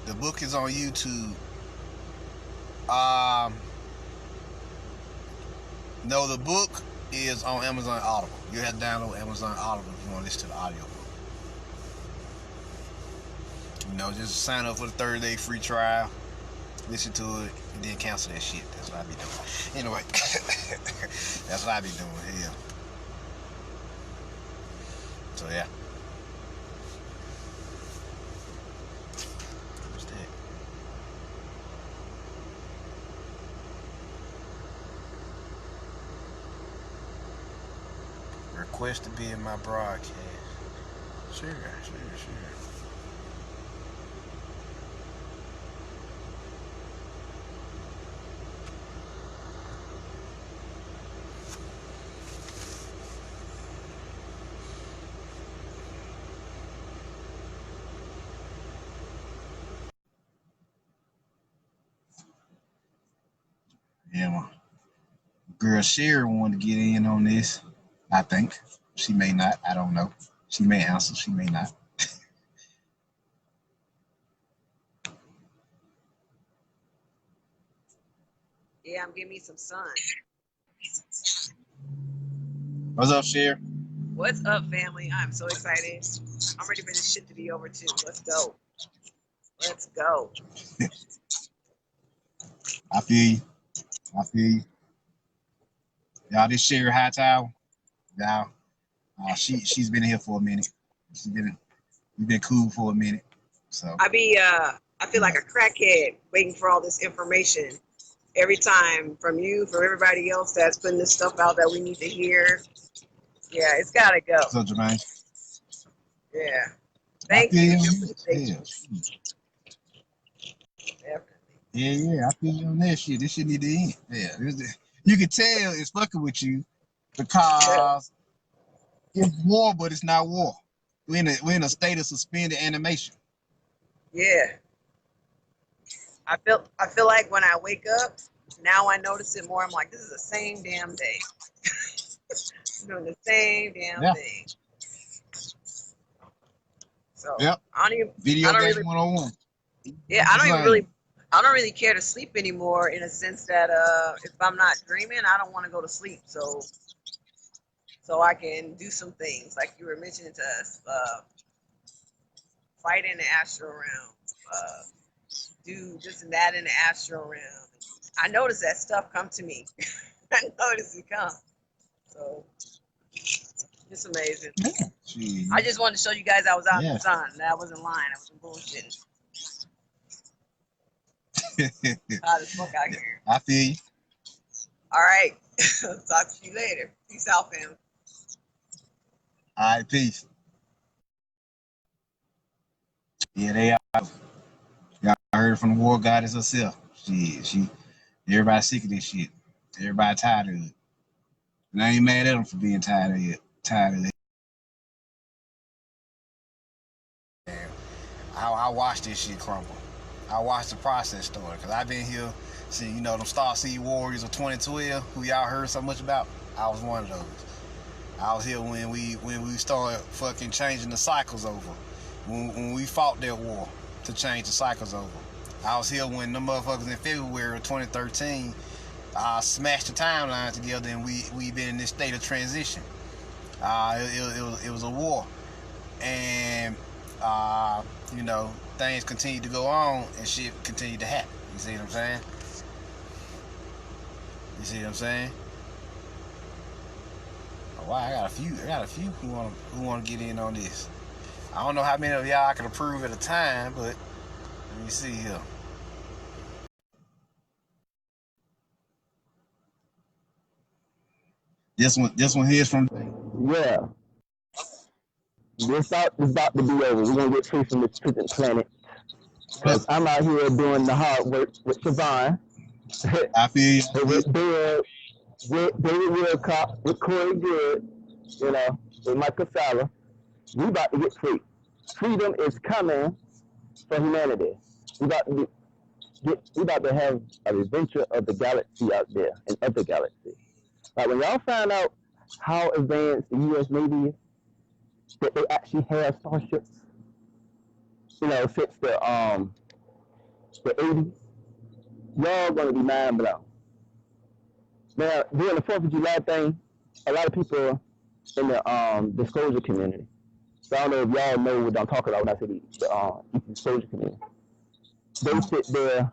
The book is on YouTube. No, the book is on Amazon Audible. You have to download Amazon Audible if you want to listen to the audio book. You know, just sign up for the 30-day free trial, listen to it, and then cancel that shit. That's what I be doing. Anyway, that's what I be doing here. So yeah. What's that? Request to be in my broadcast. Sure. Yeah, my girl Sherry wanted to get in on this. I think she may not. I don't know. She may answer. She may not. Yeah, I'm getting me some sun. What's up, Sherry? What's up, family? I'm so excited. I'm ready for this shit to be over too. Let's go. Let's go. I feel you. I feel you. Y'all, this Sherry Hightower. Y'all, she's been here for a minute. We've been cool for a minute. So I feel like a crackhead waiting for all this information every time from you, from everybody else that's putting this stuff out that we need to hear. Yeah, it's gotta go. what's up, Jermaine? Yeah. Thank you. Yeah. Yeah, I feel you on that shit. This shit need to end. Yeah, you can tell it's fucking with you because it's war, but it's not war. We're in a state of suspended animation. Yeah. I feel like when I wake up, now I notice it more. I'm like, this is the same damn day. Doing the same damn thing. So yep. I don't really, 101. Yeah, I don't really care to sleep anymore in a sense that if I'm not dreaming, I don't want to go to sleep. So I can do some things like you were mentioning to us, fight in the astral realm, do this and that in the astral realm. I notice that stuff come to me. I notice it come. So it's amazing. Jeez. I just wanted to show you guys I was out in the sun. That I wasn't lying. I wasn't bullshitting. Hot as fuck out here. I feel you. All right. Talk to you later. Peace out, fam. All right, peace. Yeah, they are. Y'all heard from the war goddess herself. Everybody's sick of this shit. Everybody tired of it. And I ain't mad at them for being tired of it. I watched this shit crumble. I watched the process story because I've been here. See, them Starseed Warriors of 2012 who y'all heard so much about. I was one of those. I was here when we started fucking changing the cycles over. When we fought that war to change the cycles over. I was here when the motherfuckers in February of 2013 smashed the timeline together, and we been in this state of transition. It was a war, and things continued to go on and shit continued to happen. You see what I'm saying? Oh, wow, I got a few who want to get in on this. I don't know how many of y'all I can approve at a time, but let me see here. This one here is from. Yeah. This thought is about to be over. We're gonna get free from this freaking planet. Because I'm out here doing the hard work with Siobhan. I feel you. with David Wilcox, with Corey Good, with Michael Sala. We about to get free. Freedom is coming for humanity. We about to have an adventure of the galaxy out there, in other galaxies. Like when y'all find out how advanced the U.S. Navy is, that they actually have starships, since the 80s, y'all gonna be mind blown. Now, during the 4th of July thing, a lot of people in the disclosure community, so I don't know if y'all know what I'm talking about when I say the disclosure community. They sit there,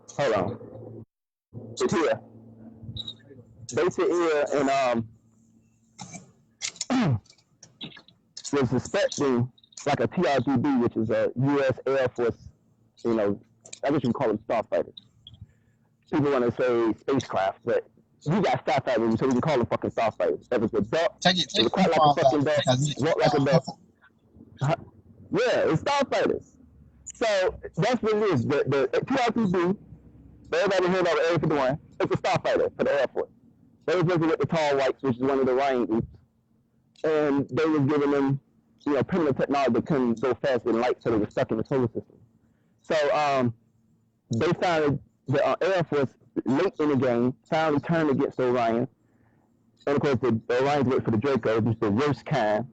hold on, it's here. They sit here and was suspecting like a TRDB, which is a U.S. Air Force, I guess you can call them starfighters. People want to say spacecraft, but we got starfighters, so we can call them fucking starfighters. If it's a duck, it was quite like a fucking duck, walk like a duck. Yeah, it's starfighters. So that's what it is. The TRDB, everybody heard about Area 51, it's a starfighter for the Air Force. They was working with the Tall Whites, which is one of the Ryan groups, and they was giving them, primitive technology that couldn't go faster than light, so they were stuck in the solar system. So they found the Air Force late in the game, finally turned against the Orions. And of course, the Orions work for the Dracos, which is the worst kind.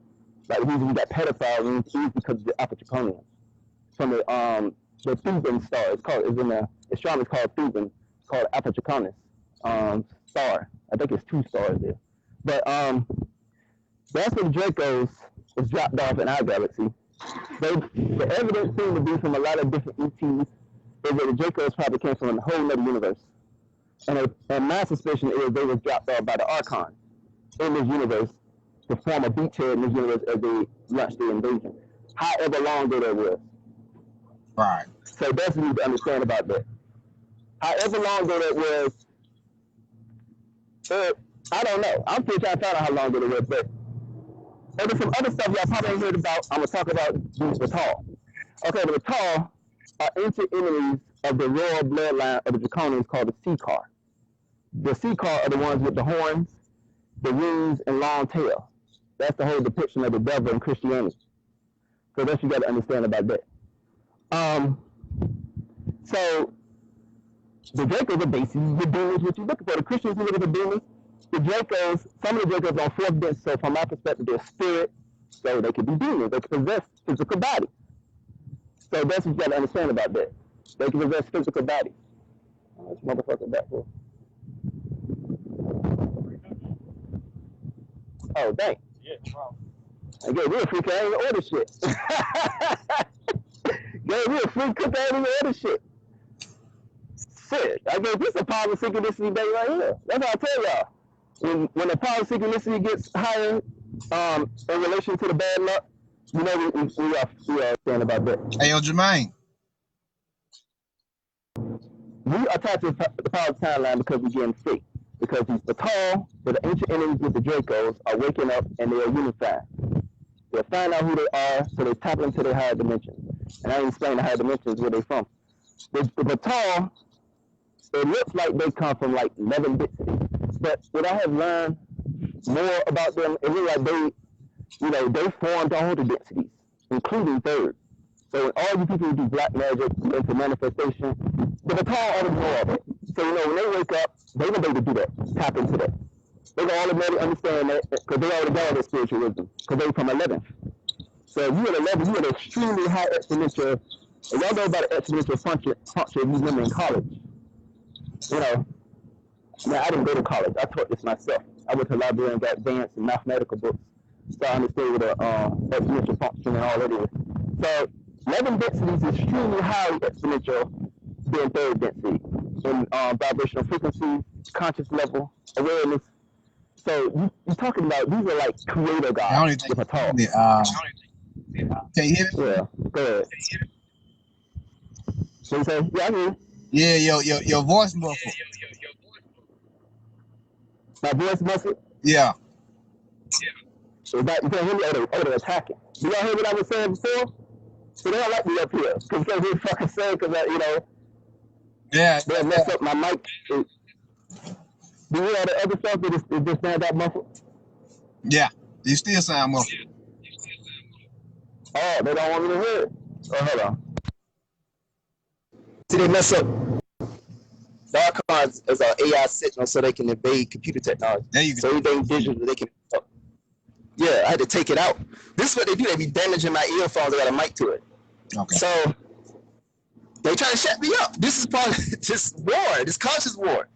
Like the reason we got pedophiles is because of the Alpha Draconians from the Theban star. It's in the astronomy called Theban. It's called Alpha Draconis star. I think it's 2 stars there. But that's where the Dracos was dropped off in our galaxy. The evidence seemed to be from a lot of different ETs is that the Dracos probably came from a whole other universe. And my suspicion is they were dropped off by the Archons in this universe to form a beachhead in this universe as they launched the invasion. However long ago that was. Right. So that's what you need to understand about that. However long ago that was, I don't know. I'm still trying to find out how long ago it was, but there's some other stuff y'all probably ain't heard about. I'm going to talk about the Tall. Okay, the Tall are ancient enemies of the royal bloodline of the Draconians called the Seacar. The Seacar are the ones with the horns, the wings, and long tail. That's the whole depiction of the devil in Christianity. So that's what you got to understand about that. So the Dracos are basically the demons what you're looking for. The Christians look at the demons. The Dracos, some of the Dracos are 4th density, so from my perspective, they're spirit, so they could be demons. They can possess physical bodies. So that's what you got to understand about that. They can possess physical bodies. Oh, this motherfucker back here. Oh, dang. Yeah, wow. I get real freak, I ain't even order shit. Get real freak, cook, I ain't even order shit. Shit, I guess this is a power of synchronicity day right here. That's what I tell y'all. When the power of synchronicity gets higher in relation to the bad luck, you know we are saying about that. Hey, yo, Jermaine. We attach to the power of timeline because we're getting free. Because these Batal, the ancient enemies with the Dracos, are waking up and they are unified. They'll find out who they are, so they tap into their higher dimensions. And I explain the higher dimensions where they're from. The Batal, it looks like they come from like 11 density. But what I have learned more about them, it looks like they formed all the densities, including third. So when all you people who do black magic into manifestation, the Batal already know all that. So when they wake up, they're gonna be able to do that, tap into that. They're gonna automatically understand that because they already got all their spiritual wisdom, because they're from 11th. So if you're at 11, you're at an extremely high exponential, and y'all know about the exponential function if you remember in college. Now I didn't go to college, I taught this myself. I went to the library and got advanced in mathematical books, so I understood what an exponential function and all that is. So 11 densities is extremely highly exponential than third density in vibrational frequency, conscious level, awareness. So you're talking about, these are like creator gods with a talk. Can you hear me? Yeah, go ahead. So you say, yeah, I hear you. Yeah, your voice muffled. My voice muffled? Yeah. So that you can't hear me, or they're attacking. Do y'all hear what I was saying before? So they don't like me up here, because you can't hear fucking saying, because Yeah. they'll mess up my mic. Do you hear all the other stuff that is just stand that muffled? Yeah. You still sound muffled. Oh, they don't want me to hear it? Oh, hold on. See, they mess up. The Archons is an AI signal so they can evade computer technology. There you go. So everything digital, they can. Yeah, I had to take it out. This is what they do. They be damaging my earphones. I got a mic to it. Okay. So they try to shut me up. This is part of this war, this conscious war.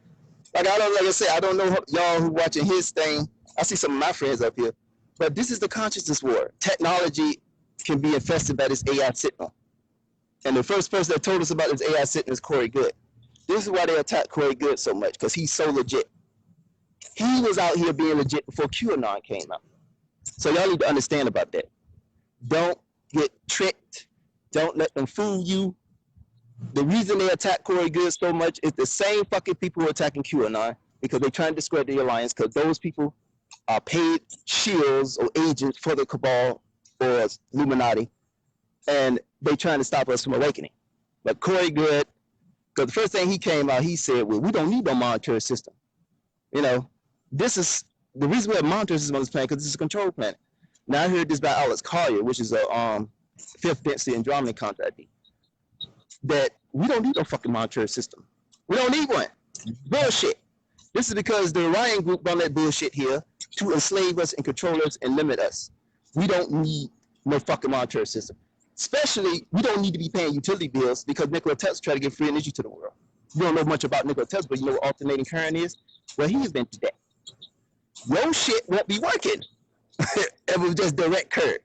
Like I said, I don't know y'all who watching his thing. I see some of my friends up here, but this is the consciousness war. Technology can be infested by this AI signal. And the first person that told us about this AI signal is Corey Good. This is why they attack Corey Good so much, because he's so legit. He was out here being legit before QAnon came out. So y'all need to understand about that. Don't get tricked. Don't let them fool you. The reason they attack Corey Good so much is the same fucking people who are attacking QAnon, because they're trying to discredit the alliance, because those people are paid shields or agents for the cabal or Illuminati, and they're trying to stop us from awakening. But Corey Good, because the first thing he came out, he said, well, we don't need no monetary system. This is the reason we have monetary system on this planet, because this is a control planet. Now I heard this by Alex Collier, which is a fifth density Andromeda contractee, that we don't need no fucking monetary system. We don't need one. Bullshit. This is because the Orion group run that bullshit here to enslave us and control us and limit us. We don't need no fucking monetary system. Especially, we don't need to be paying utility bills because Nikola Tesla tried to give free energy to the world. You don't know much about Nikola Tesla, but you know what alternating current is? Well, he invented that. Your shit won't be working if it was just direct current.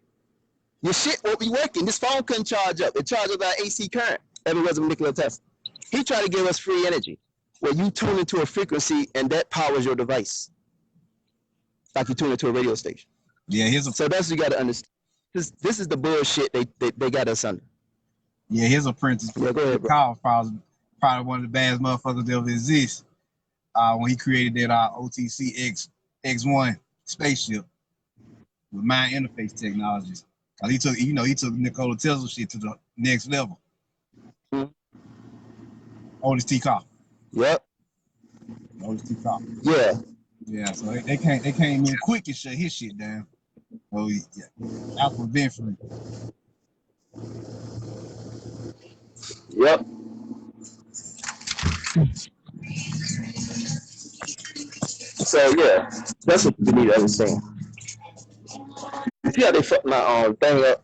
Your shit won't be working. This phone couldn't charge up. It charges by AC current if it wasn't Nikola Tesla. He tried to give us free energy where you tune into a frequency and that powers your device. Like you tune into a radio station. Yeah, so that's what you got to understand. This is the bullshit they got us under. Yeah, his apprentice. Yeah, go ahead, bro. Carl probably one of the baddest motherfuckers that ever exist. When he created that OTC X1 spaceship with mind interface technologies. He took Nikola Tesla shit to the next level. Mm-hmm. Oldest T car. Yep. Oldest T car. Yeah. Yeah, so they came in quick and shut his shit down. Oh yeah, Alpha Benfrey. Yep. So yeah, that's what you need to understand. See how they fucked my thing up?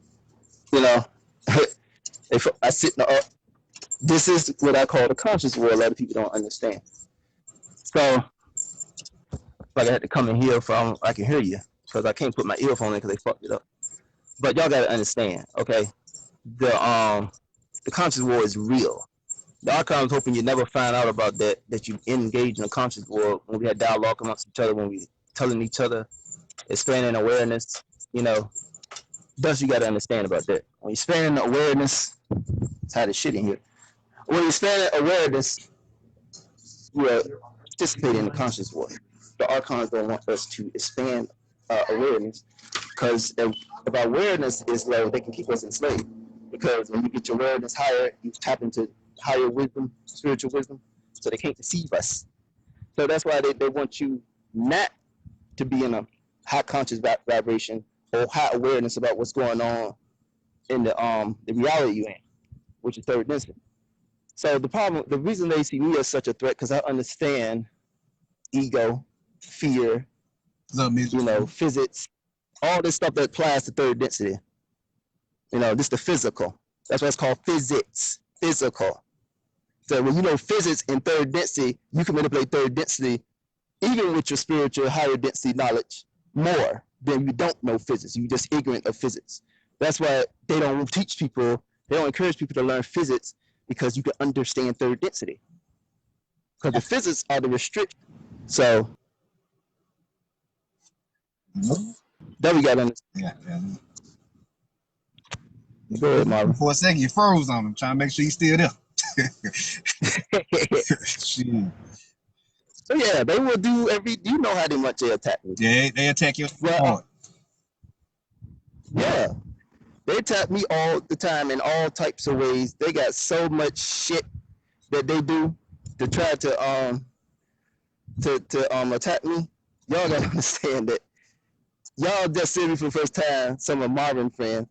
You know, I sit in the up. This is what I call the conscious world. A lot of people don't understand. So, like I had to come in here from I can hear you because I can't put my earphone in because they fucked it up. But y'all gotta understand, okay? The conscious world is real. The archives hoping you never find out about that you engage in a conscious world when we had dialogue amongst each other, when we telling each other, expanding awareness, you know. That's what you gotta understand about that. When you're expanding awareness, it's how the shit in here. When you're expanding awareness, you are participating in the conscious world. The archons don't want us to expand awareness because if awareness is low, they can keep us enslaved. Because when you get your awareness higher, you tap into higher wisdom, spiritual wisdom, so they can't deceive us. So that's why they want you not to be in a high conscious vibration or high awareness about what's going on in the reality you're in, which is third density. So the reason they see me as such a threat, because I understand ego, fear, physics, all this stuff that applies to third density. You know, this is the physical. That's why it's called physics, physical. So when you know physics in third density, you can manipulate third density, even with your spiritual higher density knowledge, more than you don't know physics. You're just ignorant of physics. That's why they don't teach people, they don't encourage people to learn physics, because you can understand third density. Because the physics are the restriction. So that we got to understand. Yeah. Go ahead, Marvin. For a second, you froze on him, trying to make sure he's still there. So yeah, they will do you know how much they attack me. Yeah, they attack you hard. Yeah. They attack me all the time in all types of ways. They got so much shit that they do to try to attack me. Y'all gotta understand that y'all just see me for the first time, some of Marvin friends.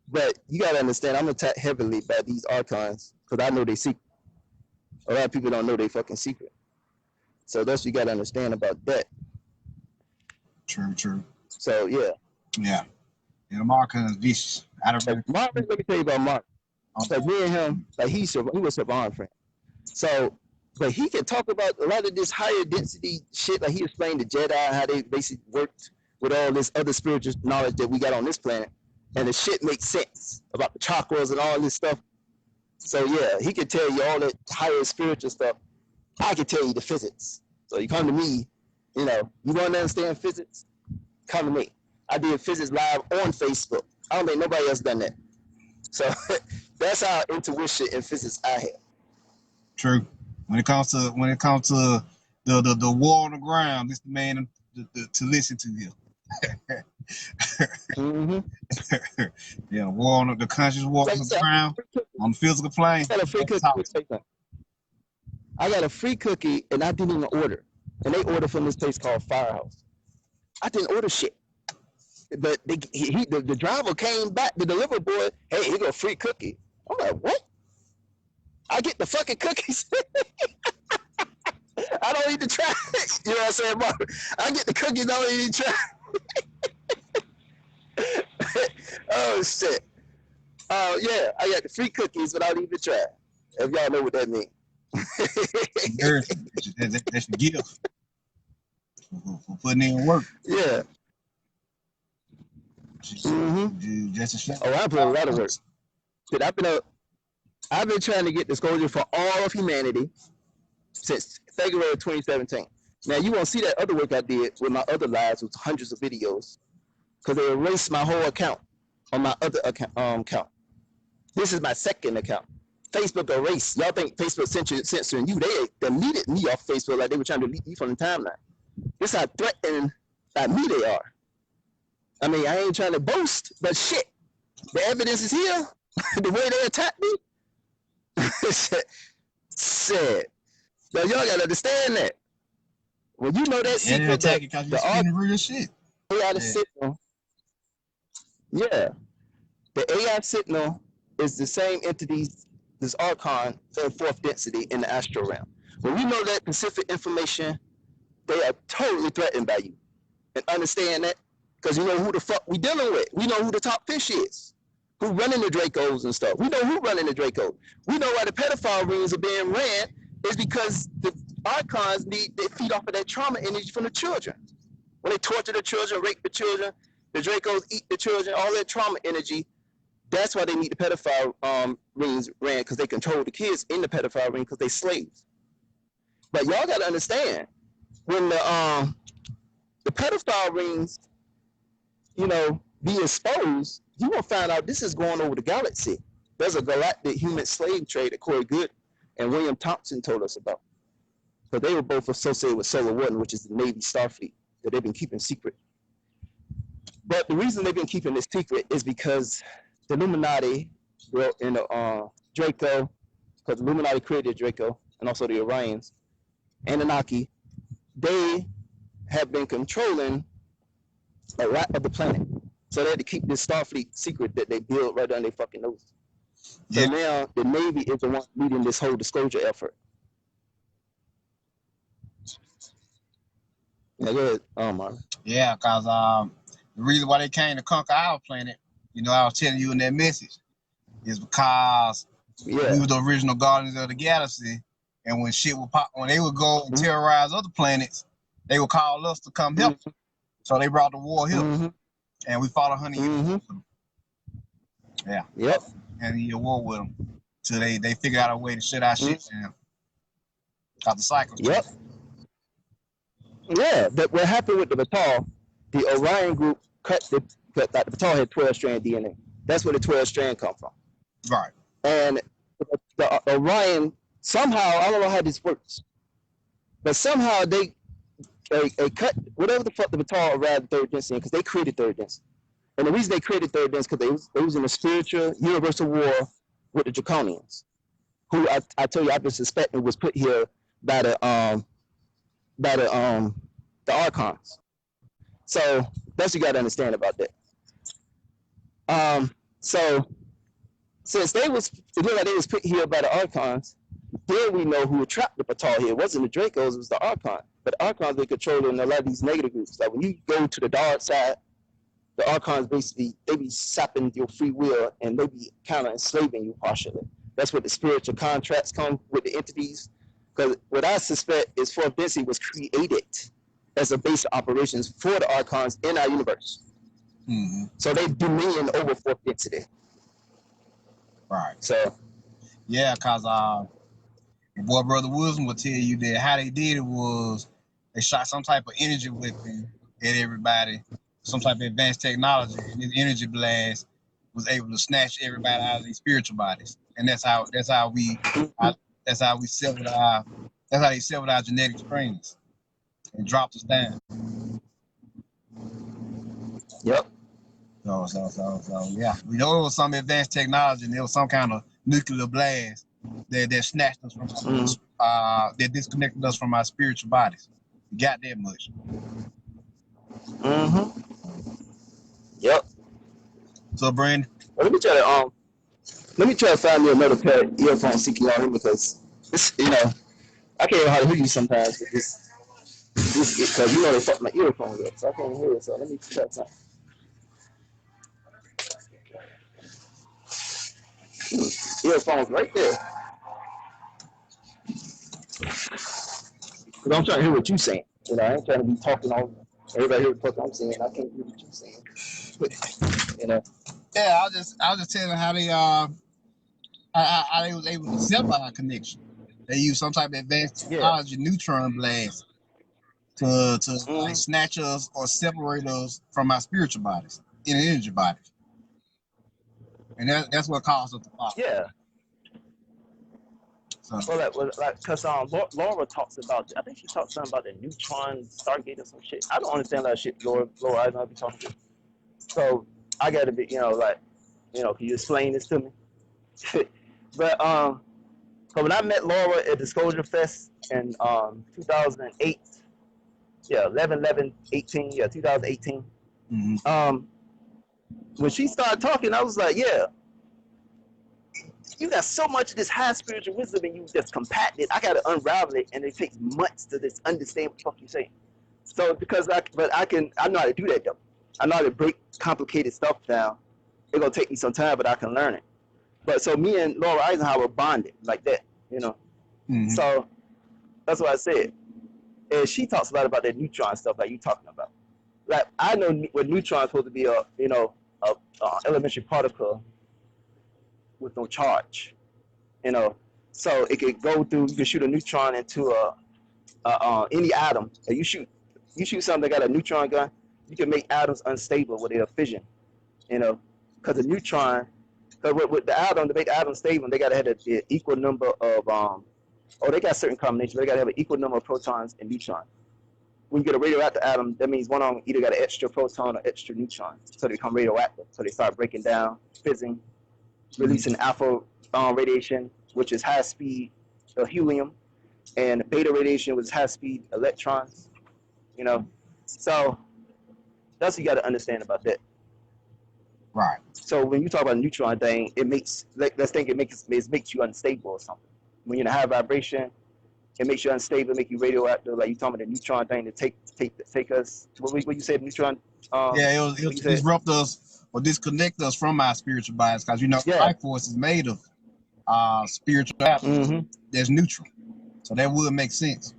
But you gotta understand, I'm attacked heavily by these archons because I know they secret. A lot of people don't know they fucking secret. So that's what you gotta understand about that. True. So yeah. Yeah, Marvin is vicious. Marvin, let me tell you about Marvin. Like me and him, like he was a bond friend. So, but he can talk about a lot of this higher density shit. Like he explained the Jedi, how they basically worked with all this other spiritual knowledge that we got on this planet. And the shit makes sense about the chakras and all this stuff. So yeah, he could tell you all that higher spiritual stuff. I could tell you the physics. So you come to me, you know, you want to understand physics? Come to me. I did physics live on Facebook. I don't think nobody else done that. So that's how intuition and physics I have. True. When it comes to the war on the ground, this the man to listen to here. Mm-hmm. Yeah, war on the conscious war on the ground, on the physical plane. I got a free cookie. I got a free cookie and I didn't even order. And they ordered from this place called Firehouse. I didn't order shit. But the driver came back, the delivery boy, hey, he got a free cookie. I'm like, what? I get the fucking cookies. don't need to try. You know what I'm saying, Mark? I get the cookies, I don't need to try. Oh shit. Oh yeah, I got the free cookies without even trying. If y'all know what that means. That's the gift for putting in work. Yeah. Just a shot. Oh, I put a lot of work. I've been trying to get disclosure for all of humanity since February 2017. Now you won't see that other work I did with my other lives with hundreds of videos because they erased my whole account on my other account. This is my second account. Facebook erased. Y'all think Facebook censoring you? They deleted me off Facebook like they were trying to delete me from the timeline. This is how threatened by me they are. I mean, I ain't trying to boast, but shit, the evidence is here. The way they attacked me. Shit. Now y'all gotta understand that. When you know that secret, that the real shit. AI signal. Yeah, the AI signal is the same entities, this Archon, in fourth density in the astral realm. When you know that specific information, they are totally threatened by you. And understand that, because you know who the fuck we dealing with. We know who the top fish is, who running the Dracos and stuff. We know who running the Dracos. We know why the pedophile rings are being ran is because the Archons they feed off of that trauma energy from the children. When they torture the children, rape the children, the Dracos eat the children, all that trauma energy. That's why they need the pedophile rings ran, because they control the kids in the pedophile ring because they slaves. But y'all got to understand, when the pedophile rings, you know, be exposed, you will find out this is going over the galaxy. There's a galactic human slave trade that Corey Good and William Thompson told us about. But they were both associated with Solar Warden, which is the Navy Starfleet that they've been keeping secret. But the reason they've been keeping this secret is because the Illuminati in the Draco, because the Illuminati created Draco, and also the Orions, Anunnaki, they have been controlling a lot of the planet. So they had to keep this Starfleet secret that they built right on their fucking nose. So now the Navy is the one leading this whole disclosure effort. Yeah, go ahead. Marvin. Yeah, because the reason why they came to conquer our planet, you know, I was telling you in that message, is because we were the original guardians of the galaxy, and when shit would pop, when they would go and terrorize other planets, they would call us to come help them. So they brought the war here, and we fought 100 years with them. Yeah. Yep. And he war with them till they figured out a way to shut our shit down. Got the cycle. Yep. Yeah, but what happened with the Batal, the Orion group cut the Batal had 12-strand DNA. That's where the 12-strand come from. Right. And the Orion, somehow, I don't know how this works, but somehow they cut whatever the fuck the Batal arrived third density because they created third density. And the reason they created third density because they was in a spiritual universal war with the Draconians, who I told you I've been suspecting was put here by the Archons. So that's what you got to understand about that. So since it looked like they was put here by the Archons, then we know who trapped the Batal here. It wasn't the Dracos, it was the Archons. But the Archons, they controlling a lot of these negative groups. Like when you go to the dark side, the Archons basically, they be sapping your free will and they be kind of enslaving you partially. That's what the spiritual contracts come with the entities. Because what I suspect is fourth density was created as a base of operations for the Archons in our universe. So they dominion over fourth density. Right. So. Yeah, because boy, Brother Wilson will tell you that how they did it was they shot some type of energy weapon at everybody, some type of advanced technology, and this energy blast was able to snatch everybody out of these spiritual bodies. And that's how we severed our genetic springs and dropped us down. Yep. So yeah, we know it was some advanced technology and there was some kind of nuclear blast that snatched us from that disconnected us from our spiritual bodies. We got that much. Yep. So Brandon, let me try to find me another pair of earphones so you can hear me because this, I can't hardly hear you sometimes with this Because you know they fucked my earphones up, so I can't hear it. So let me check something. Earphones right there. Because I'm trying to hear what you're saying. You know, I ain't trying to be talking all. Everybody hear what I'm saying. I can't hear what you're saying. You know. Yeah, I was just telling how they how they was able to separate our connection. They use some type of advanced technology, neutron blast, to like snatch us or separate us from our spiritual bodies in an energy bodies, and that's what caused us to fall. Yeah. So, Well, like, cause Laura talks about, I think she talks something about the neutron Stargate or some shit. I don't understand that shit, Laura. I don't be talking to. So I got to be, you know, like, you know, can you explain this to me? But so when I met Laura at Disclosure Fest in 2008, yeah, 18, yeah, 2018. When she started talking, I was like, yeah, you got so much of this high spiritual wisdom and you just compact it. I got to unravel it, and it takes months to just understand what the fuck you're saying. So because I know how to do that though. I know how to break complicated stuff down. It's gonna take me some time, but I can learn it. But so me and Laura Eisenhower bonded like that, you know. So that's what I said. And she talks about that neutron stuff like you talking about. Like I know what neutron is supposed to be a elementary particle with no charge, you know. So it could go through. You can shoot a neutron into any atom. And you shoot something that got a neutron gun. You can make atoms unstable with their fission, you know, because the neutron. Because with the atom, to make the atom stable, they got to have an equal number of they got certain combinations. But they got to have an equal number of protons and neutrons. When you get a radioactive atom, that means one of them either got an extra proton or extra neutron, so they become radioactive. So they start breaking down, fizzing, releasing alpha radiation, which is high speed helium, and beta radiation, which is high speed electrons. You know, so that's what you got to understand about that. Right. So when you talk about a neutron thing, it makes let's think it makes you unstable or something. When you're in a high vibration, it makes you unstable, make you radioactive. Like you talking about the neutron thing to take us. What you said, neutron? Yeah, it'll disrupt us or disconnect us from our spiritual bodies, because you know life force is made of spiritual atoms. There's neutral, so that would make sense.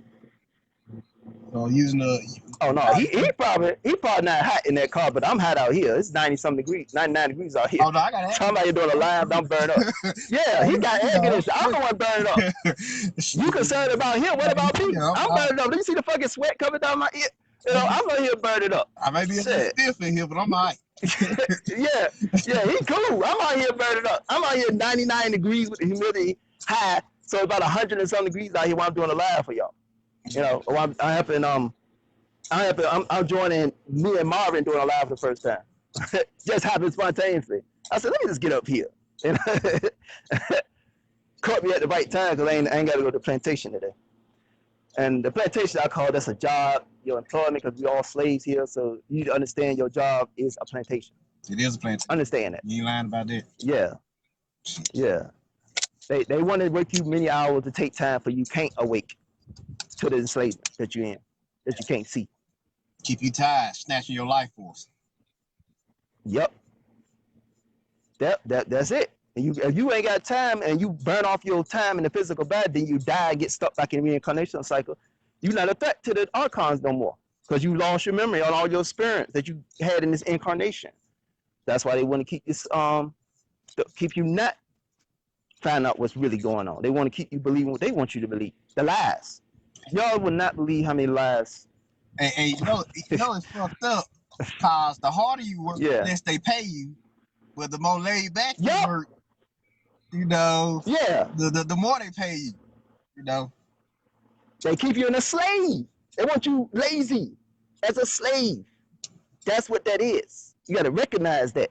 So using the he probably not hot in that car, but I'm hot out here. It's 90-something degrees, 99 degrees out here. Oh no, I got so I'm out here doing a live, I'm burned up. Yeah, he got air conditioning. I'm the one burning up. You concerned about him? What about me? I'm burning up. Do you see the fucking sweat coming down my ear? You know, I'm out here burning up. I may be a little stiff in here, but I'm all right. yeah, he cool. I'm out here burning up. I'm out here 99 degrees with the humidity high, so about 100 and some degrees out here while I'm doing a live for y'all. You know, I'm joining me and Marvin doing a live for the first time. Just happened spontaneously. I said, let me just get up here. And caught me at the right time because I ain't got to go to the plantation today. And the plantation, I call that's a job, your employment, because we all slaves here. So you need to understand your job is a plantation. It is a plantation. Understand that. You ain't lying about that. Yeah. Yeah. They want to work you many hours to take time for you can't awake to the enslavement that you're in, that you can't see. Keep you tired, snatching your life force. Yep. That's it. And if you ain't got time and you burn off your time in the physical body, then you die and get stuck back in the reincarnation cycle. You're not a threat to the archons no more because you lost your memory on all your experience that you had in this incarnation. That's why they want to keep this keep you not find out what's really going on. They want to keep you believing what they want you to believe. The lies. Y'all would not believe how many lies. And you know it's fucked up because the harder you work, the less they pay you. But the more laid back you work, you know, the more they pay you, you know. They keep you in a slave. They want you lazy as a slave. That's what that is. You got to recognize that.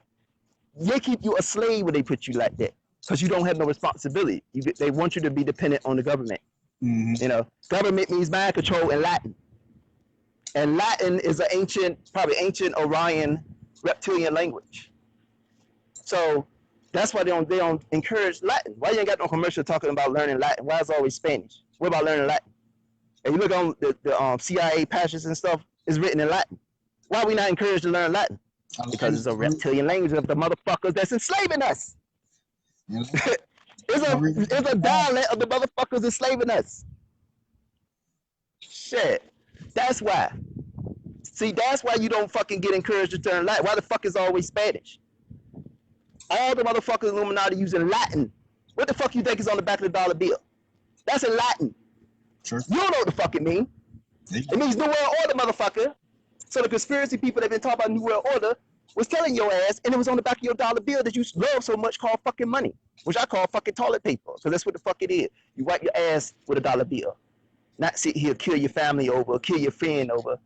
They keep you a slave when they put you like that because you don't have no responsibility. They want you to be dependent on the government. You know, government means mind control in Latin. And Latin is probably ancient Orion reptilian language. So that's why they don't encourage Latin. Why you ain't got no commercial talking about learning Latin? Why is it always Spanish? What about learning Latin? And you look on the CIA patches and stuff, it's written in Latin. Why are we not encouraged to learn Latin? Because it's a reptilian language of the motherfuckers that's enslaving us. It's a dialect of the motherfuckers enslaving us. Shit. That's why. See, that's why you don't fucking get encouraged to learn Latin. Why the fuck is always Spanish? All the motherfuckers Illuminati using Latin. What the fuck you think is on the back of the dollar bill? That's in Latin. Sure. You don't know what the fuck it means. It means New World Order, motherfucker. So the conspiracy people that been talking about New World Order was telling your ass, and it was on the back of your dollar bill that you love so much called fucking money, which I call fucking toilet paper. So that's what the fuck it is. You wipe your ass with a dollar bill. Not sit here, kill your family over, kill your friend over,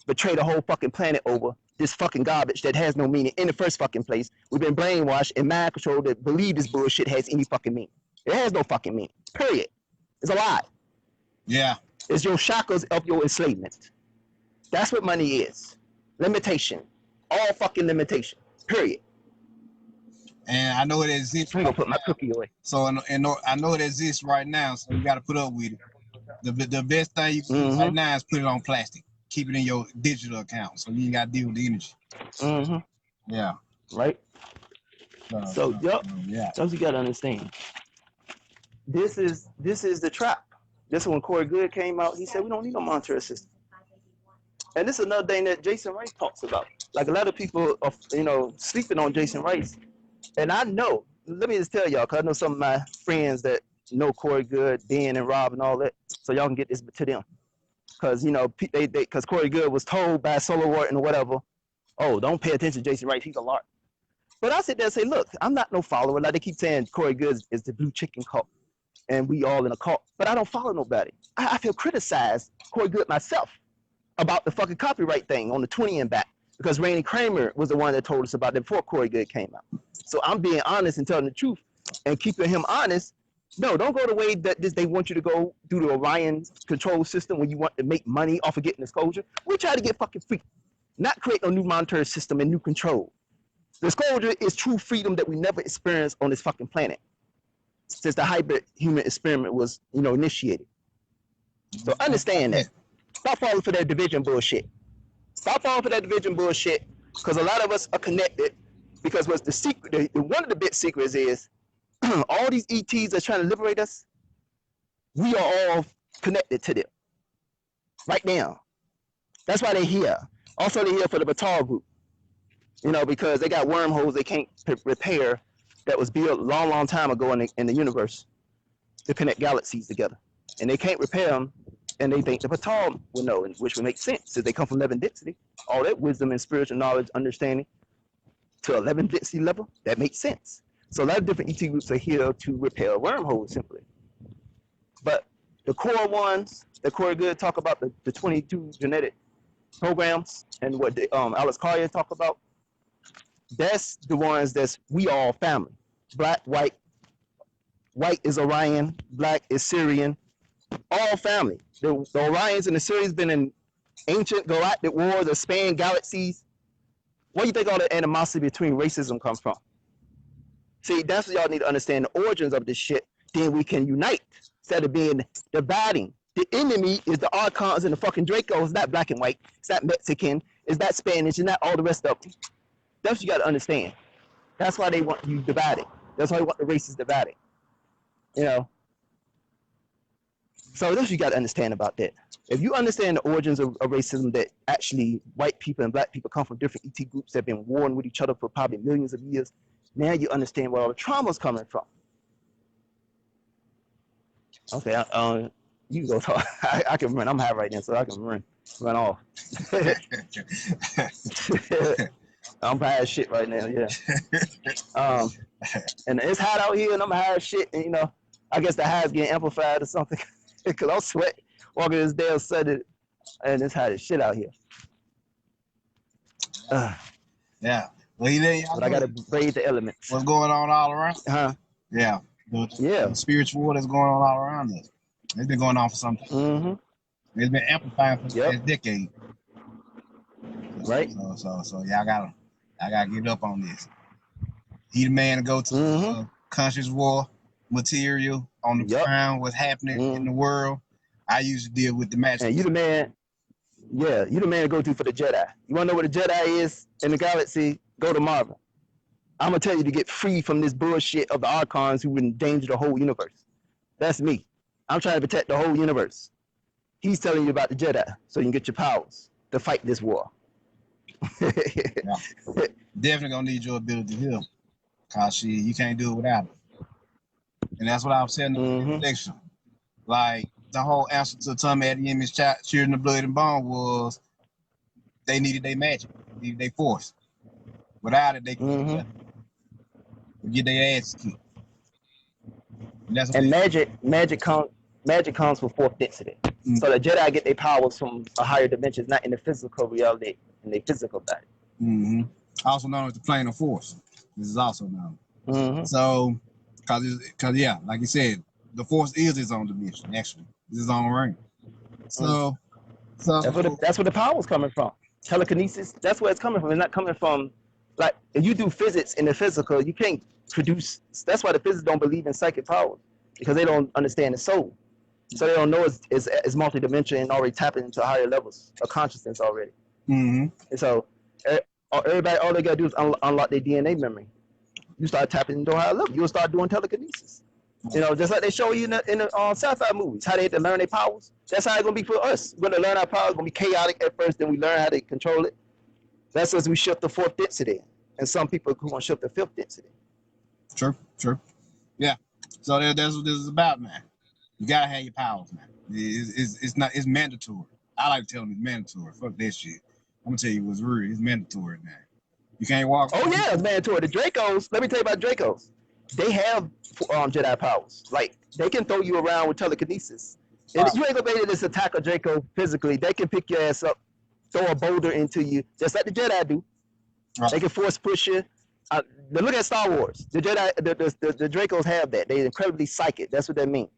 betray the whole fucking planet over this fucking garbage that has no meaning in the first fucking place. We've been brainwashed and mind controlled to believe this bullshit has any fucking meaning. It has no fucking meaning. Period. It's a lie. Yeah. It's your shackles of your enslavement. That's what money is. Limitation. All fucking limitation. Period. And I know it exists. I'm gonna put my cookie away. So I know it exists right now, so you got to put up with it. The best thing you can do right now is put it on plastic. Keep it in your digital account, so you ain't got to deal with the energy. Yeah. Right. So yeah. That's what you gotta understand. This is the trap. This when Corey Good came out, he said we don't need no monetary system. And this is another thing that Jason Rice talks about. Like a lot of people are, sleeping on Jason Rice. And I know, let me just tell y'all, because I know some of my friends that know Corey Good, Dan and Rob and all that, so y'all can get this to them. Because, because Corey Good was told by Solo Wharton or whatever, oh, don't pay attention to Jason Rice, he's a lark. But I sit there and say, look, I'm not no follower. Like they keep saying Corey Good is the blue chicken cult. And we all in a cult. But I don't follow nobody. I feel criticized, Corey Good myself, about the fucking copyright thing on the 20 and back. Because Rainey Kramer was the one that told us about it before Corey Good came out. So I'm being honest and telling the truth and keeping him honest. No, don't go the way that they want you to go through the Orion control system when you want to make money off of getting disclosure. We try to get fucking free. Not create no new monetary system and new control. Disclosure is true freedom that we never experienced on this fucking planet since the hybrid human experiment was, initiated. So understand that. Stop falling for that division bullshit. Stop falling for that division bullshit, because a lot of us are connected. Because what's the secret? One of the big secrets is all these ETs that are trying to liberate us. We are all connected to them right now. That's why they're here. Also, they're here for the Batal group. Because they got wormholes they can't repair that was built a long, long time ago in the universe to connect galaxies together. And they can't repair them, and they think the Batal will know, which would make sense since they come from 11th density. All that wisdom and spiritual knowledge, understanding to 11th density level, that makes sense. So a lot of different ET groups are here to repair wormholes simply. But the core ones that Corey Good talk about, the 22 genetic programs and what Alex Collier talk about, that's the ones that's we all family. Black, white is Orion, black is Syrian, all family. The Orions and the Syrians been in ancient galactic wars that span galaxies. Where do you think all the animosity between racism comes from? See, that's what y'all need to understand the origins of this shit. Then we can unite instead of being dividing. The enemy is the Archons and the fucking Dracos. It's not black and white. It's not Mexican. It's not Spanish. It's not all the rest of them. That's what you got to understand. That's why they want you divided. That's why they want the races divided. So that's what you got to understand about that. If you understand the origins of racism, that actually white people and black people come from different ET groups that have been warring with each other for probably millions of years, now you understand where all the trauma's coming from. Okay, you go talk. I can run. I'm high right now, so I can run off. I'm high as shit right now, yeah. And it's hot out here, and I'm high as shit, and I guess the high is getting amplified or something, because I'm sweating walking this damn sun, and it's hot as shit out here. Yeah. Well, but I gotta brave the elements. What's going on all around? Yeah. The spiritual war that's going on all around us. It's been going on for some time. It's been amplified for the last decade. Right. So y'all gotta get up on this. He the man to go to conscious war, material on the ground, what's happening in the world. I usually deal with the magic. And you the man. Yeah, you the man to go to for the Jedi. You want to know what a Jedi is in the galaxy? Go to Marvel. I'm gonna tell you to get free from this bullshit of the Archons who would endanger the whole universe. That's me. I'm trying to protect the whole universe. He's telling you about the Jedi, so you can get your powers to fight this war. Yeah. Definitely gonna need your ability here, cause you can't do it without it. And that's what I was saying in the section. Like the whole answer to Tomi Adeyemi's Children of Blood and Bone was they needed their magic, they needed their force. Without it, they couldn't get their ass kicked. And magic comes with fourth density. So the Jedi get their powers from a higher dimension, not in the physical reality, in their physical body. Also known as the plane of force. This is also known. So, cause yeah, like you said, the force is its own dimension. Actually, it's its own ring. So that's where the power's coming from. Telekinesis. That's where it's coming from. It's not coming from. Like if you do physics in the physical, you can't produce. That's why the physicists don't believe in psychic powers, because they don't understand the soul. So they don't know it's multidimensional and already tapping into higher levels of consciousness already. And so everybody, all they gotta do is unlock their DNA memory. You start tapping into a higher level. You'll start doing telekinesis. You know, just like they show you in the sci-fi movies, how they have to learn their powers. That's how it's gonna be for us. We're gonna learn our powers. It's gonna be chaotic at first, then we learn how to control it. That's as we shift the fourth density, and some people who want to shift the fifth density. True. Yeah. So that's what this is about, man. You gotta have your powers, man. It's mandatory. I like to tell them it's mandatory. Fuck that shit. I'm gonna tell you what's real. It's mandatory, man. You can't walk. Oh yeah, it's mandatory. The Dracos. Let me tell you about Dracos. They have Jedi powers. Like they can throw you around with telekinesis. And you ain't gonna be able to just attack a Draco physically. They can pick your ass up, throw a boulder into you, just like the Jedi do. They can force push you. Look at Star Wars. The Jedi, the Dracos have that. They're incredibly psychic. That's what that means.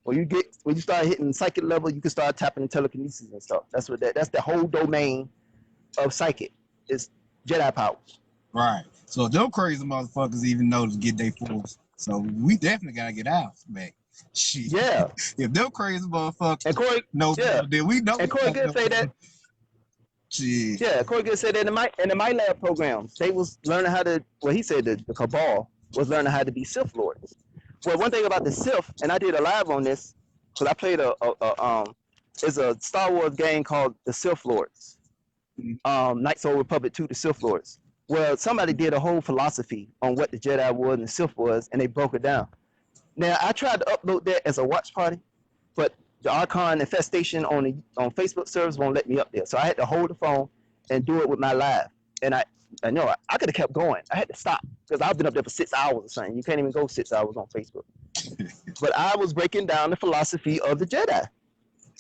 When you start hitting psychic level, you can start tapping in telekinesis and stuff. That's the whole domain of psychic. It's Jedi powers. Right. So them crazy motherfuckers even know to get their force. So we definitely gotta get ours back. Shit. Yeah. If them crazy motherfuckers and Corey, then we know. And Corey could say that. Shit. Yeah, Corey could say that in the My Lab programs, they was learning how to. Well, he said the Cabal was learning how to be Sith Lords. Well, one thing about the Sith, and I did a live on this because I played it's a Star Wars game called the Sith Lords. Knights of the Old Republic 2, the Sith Lords. Well, somebody did a whole philosophy on what the Jedi was and the Sith was, and they broke it down. Now, I tried to upload that as a watch party, but the Archon infestation on Facebook servers won't let me up there. So I had to hold the phone and do it with my live. And I know I could have kept going. I had to stop because I've been up there for 6 hours or something. You can't even go 6 hours on Facebook. But I was breaking down the philosophy of the Jedi.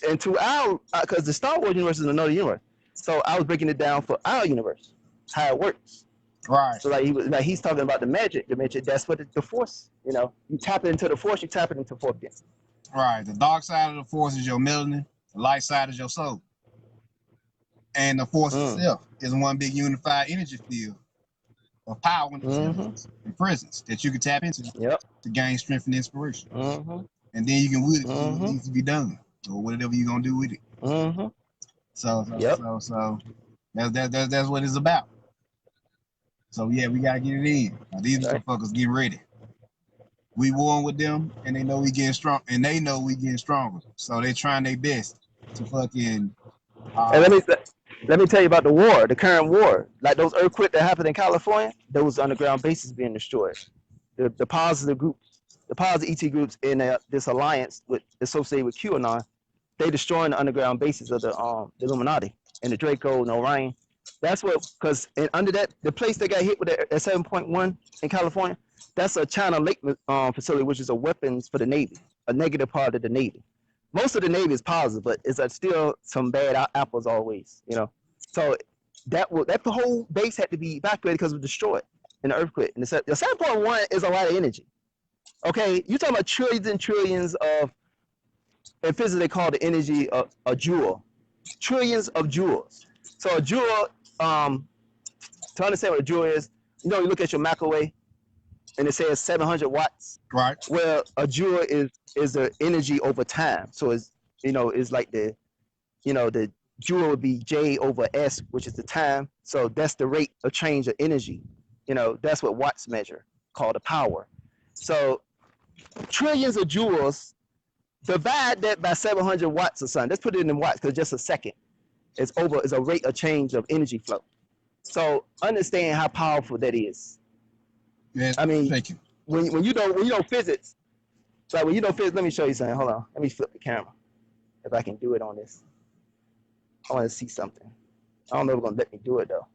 And to our, because the Star Wars universe is another universe. So I was breaking it down for our universe, how it works. Right. So he's talking about the magic dimension. That's what the Force, you tap into the Force, you tap it into fourth density. Right. The dark side of the Force is your melanin. The light side is your soul. And the Force itself is one big unified energy field of power and presence that you can tap into to gain strength and inspiration. And then you can wield it what needs to be done or whatever you're gonna do with it. So that's what it's about. So yeah, we gotta get it in. Now, these motherfuckers get ready. We won with them, and they know we getting strong, and they know we getting stronger. So they trying their best to fucking. And let me tell you about the war, the current war. Like those earthquakes that happened in California, those underground bases being destroyed. The positive groups, the positive ET groups in this alliance associated with QAnon, they destroying the underground bases of the Illuminati and the Draco and Orion. That's what, because under that, the place that got hit with at 7.1 in California, that's a China Lake facility, which is a weapons for the Navy, a negative part of the Navy. Most of the Navy is positive, but it's still some bad apples always, So that whole base had to be evacuated because it was destroyed in the earthquake. And the 7.1 is a lot of energy. Okay, you're talking about trillions and trillions of, in physics they call the energy a joule, trillions of joules. So a joule, to understand what a joule is, you look at your microwave and it says 700 watts. Right. Well, a joule is the energy over time. So it's is like the joule would be J over S, which is the time. So that's the rate of change of energy. That's what watts measure, called the power. So trillions of joules, divide that by 700 watts or something. Let's put it in watts because just a second is a rate of change of energy flow. So understand how powerful that is. Yes, I mean, thank you. When you know physics, like when you know physics, let me show you something. Hold on, let me flip the camera if I can do it on this. I want to see something. I don't know if it's gonna let me do it though.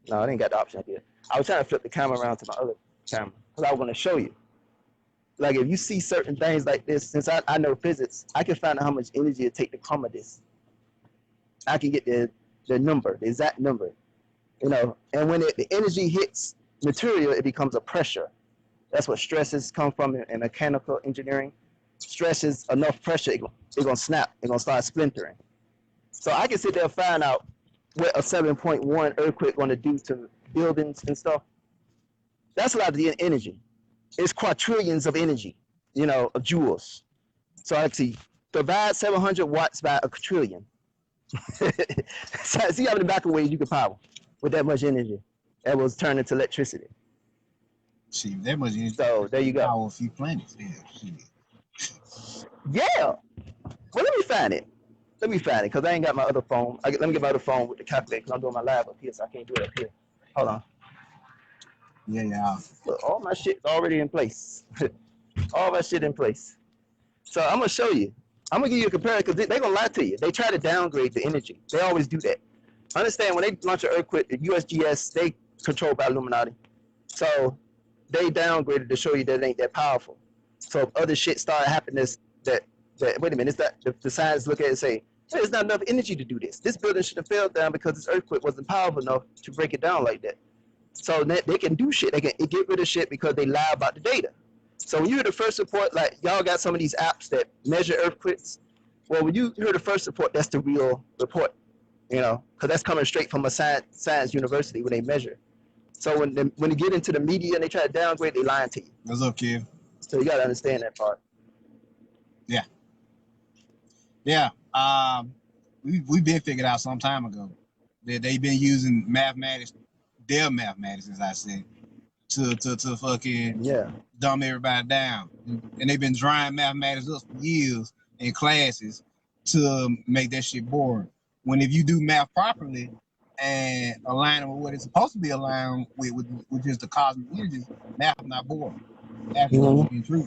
No, I didn't got the option here. I was trying to flip the camera around to my other camera because I was gonna show you. Like if you see certain things like this, since I know physics, I can find out how much energy it take to come of this. I can get the number, the exact number, and when the energy hits material, it becomes a pressure. That's what stresses come from in mechanical engineering. Stress is enough pressure, it's gonna snap, it's gonna start splintering. So I can sit there and find out what a 7.1 earthquake gonna do to buildings and stuff. That's a lot of the energy. It's quadrillions of energy, of joules. So I see divide 700 watts by a trillion. So see how many microwaves you can power with that much energy that was turned into electricity. See, that much energy. So there you go. Power a few planets. Yeah. Well, let me find it because I ain't got my other phone. Let me get my other phone with the calculator because I'm doing my live up here, so I can't do it up here. Hold on. Yeah. Look, all my shit's already in place. All my shit in place. So I'm gonna show you. I'm gonna give you a comparison because they're gonna lie to you. They try to downgrade the energy. They always do that. Understand when they launch an earthquake, the USGS, they controlled by Illuminati. So they downgraded to show you that it ain't that powerful. So if other shit started happening that wait a minute, it's that the scientists look at it and say, hey, there's not enough energy to do this. This building should have fell down because this earthquake wasn't powerful enough to break it down like that. So they can do shit. They can get rid of shit because they lie about the data. So when you hear the first report, like y'all got some of these apps that measure earthquakes. Well, when you hear the first report, that's the real report, because that's coming straight from a science university where they measure. So when they get into the media and they try to downgrade, they lying to you. What's up, kid? So you got to understand that part. Yeah. We've been figured out some time ago that they've been using mathematics, their mathematics, as I said, to fucking dumb everybody down. And they've been drying mathematics up for years in classes to make that shit boring. When if you do math properly and align it with what it's supposed to be aligned with, which is the cosmic energies, math is not boring. Absolutely true.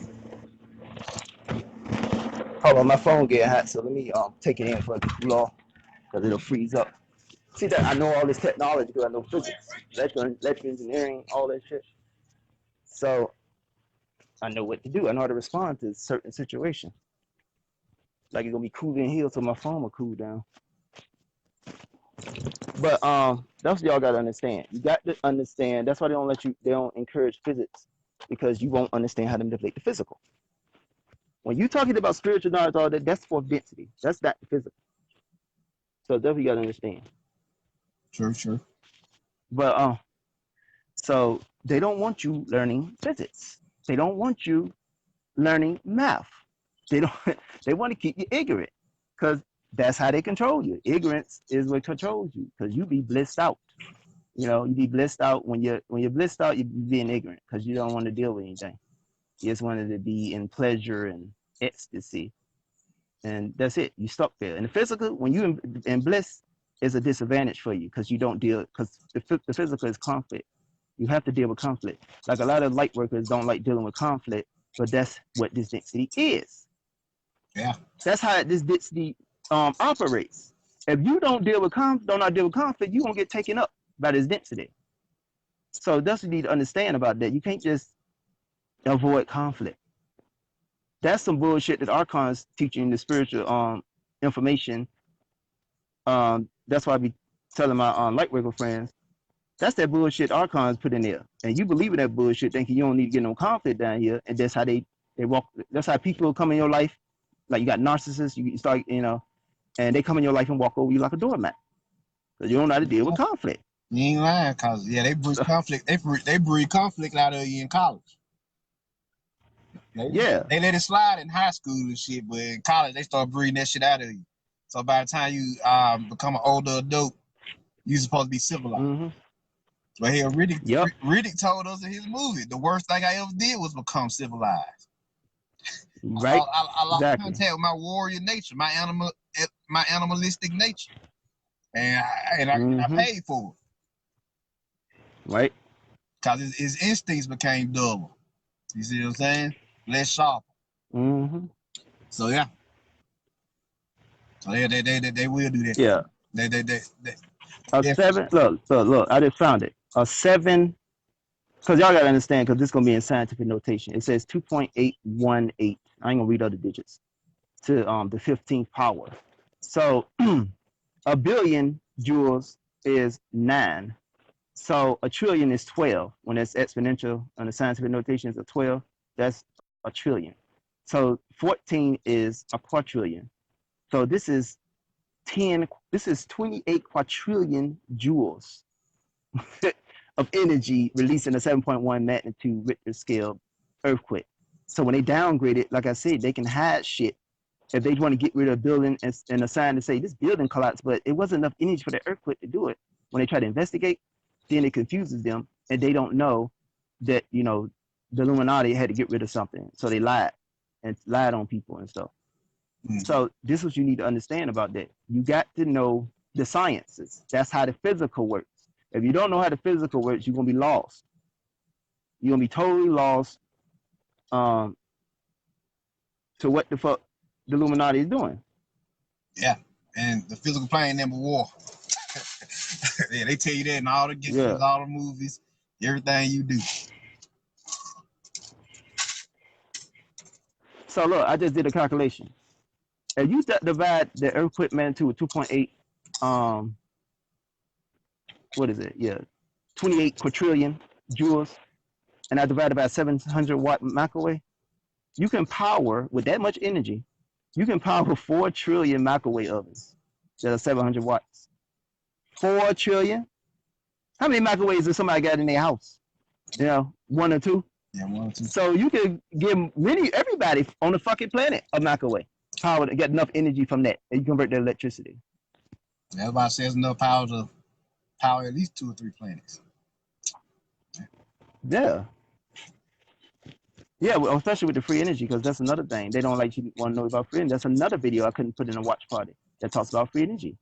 Hold on, my phone getting hot, so let me take it in for a cool off because it'll freeze up. See that I know all this technology because I know physics, electrical engineering, all that shit. So I know what to do. I know how to respond to certain situations. Like it's gonna be cool in here, so my phone will cool down. But that's what y'all gotta understand. You got to understand. That's why they don't encourage physics because you won't understand how to manipulate the physical. When you're talking about spiritual knowledge, all that, that's for density. That's not physical. So definitely you gotta understand. Sure. But so they don't want you learning physics. They don't want you learning math. They want to keep you ignorant because that's how they control you. Ignorance is what controls you because you be blissed out. You be blissed out when you're blissed out, you're being ignorant because you don't want to deal with anything. You just wanted to be in pleasure and ecstasy. And that's it. You stuck there. And the physical, when you in bliss, is a disadvantage for you because you don't deal, because the physical is conflict. You have to deal with conflict. Like a lot of light workers don't like dealing with conflict, but that's what this density is. Yeah. That's how this density operates. If you don't deal with conflict, you won't get taken up by this density. So that's what you need to understand about that. You can't just avoid conflict. That's some bullshit that archons teaching the spiritual information. That's why I be telling my light worker friends, that's that bullshit archons put in there. And you believe in that bullshit thinking you don't need to get no conflict down here. And that's how they walk. That's how people come in your life. Like you got narcissists, you start, and they come in your life and walk over you like a doormat. Because you don't know how to deal with conflict. You ain't lying, cause they breed conflict. They breed conflict out of you in college. Yeah. They let it slide in high school and shit, but in college they start breeding that shit out of you. So by the time you become an older adult, you're supposed to be civilized. Mm-hmm. But hell, Yep. Riddick told us in his movie, the worst thing I ever did was become civilized. Right. I lost Exactly. contact with my warrior nature, my animalistic nature, and I paid for it. Right. Cause his instincts became duller. You see what I'm saying? Less sharp. Mm-hmm. So yeah. So yeah, they will do that. Yeah. They A 7. Look. I just found it. A 7. Because y'all gotta understand, because this is gonna be in scientific notation. It says 2.818. I ain't gonna read other digits to the 15th power. So a billion joules is 9. So a trillion is 12. When it's exponential on the scientific notation is a 12, that's a trillion. So 14 is a quadrillion. So this is 28 quadrillion joules of energy released in a 7.1 magnitude Richter scale earthquake. So when they downgrade it, like I said, they can hide shit. If they want to get rid of a building and assign to say this building collapsed, but it wasn't enough energy for the earthquake to do it. When they try to investigate, then it confuses them and they don't know that, the Illuminati had to get rid of something. So they lied on people and stuff. So this is what you need to understand about that. You got to know the sciences. That's how the physical works. If you don't know how the physical works, you're gonna be lost. You're gonna be totally lost to what the fuck the Illuminati is doing. Yeah, and the physical plane number war. Yeah, they tell you that in all the games, all the movies, everything you do. So look, I just did a calculation. If you divide the earthquake magnitude with 2.8, what is it? Yeah, 28 quadrillion joules, and I divide it by 700-watt microwave, you can power, with that much energy, you can power 4 trillion microwave ovens that are 700 watts. 4 trillion? How many microwaves does somebody got in their house? 1 or 2? Yeah, 1 or 2. So you can give everybody on the fucking planet a microwave power to get enough energy from that, and you convert to electricity. Everybody says enough power to power at least 2 or 3 planets. Yeah. Yeah, well, especially with the free energy, because that's another thing. They don't want to know about free energy. That's another video I couldn't put in a watch party that talks about free energy.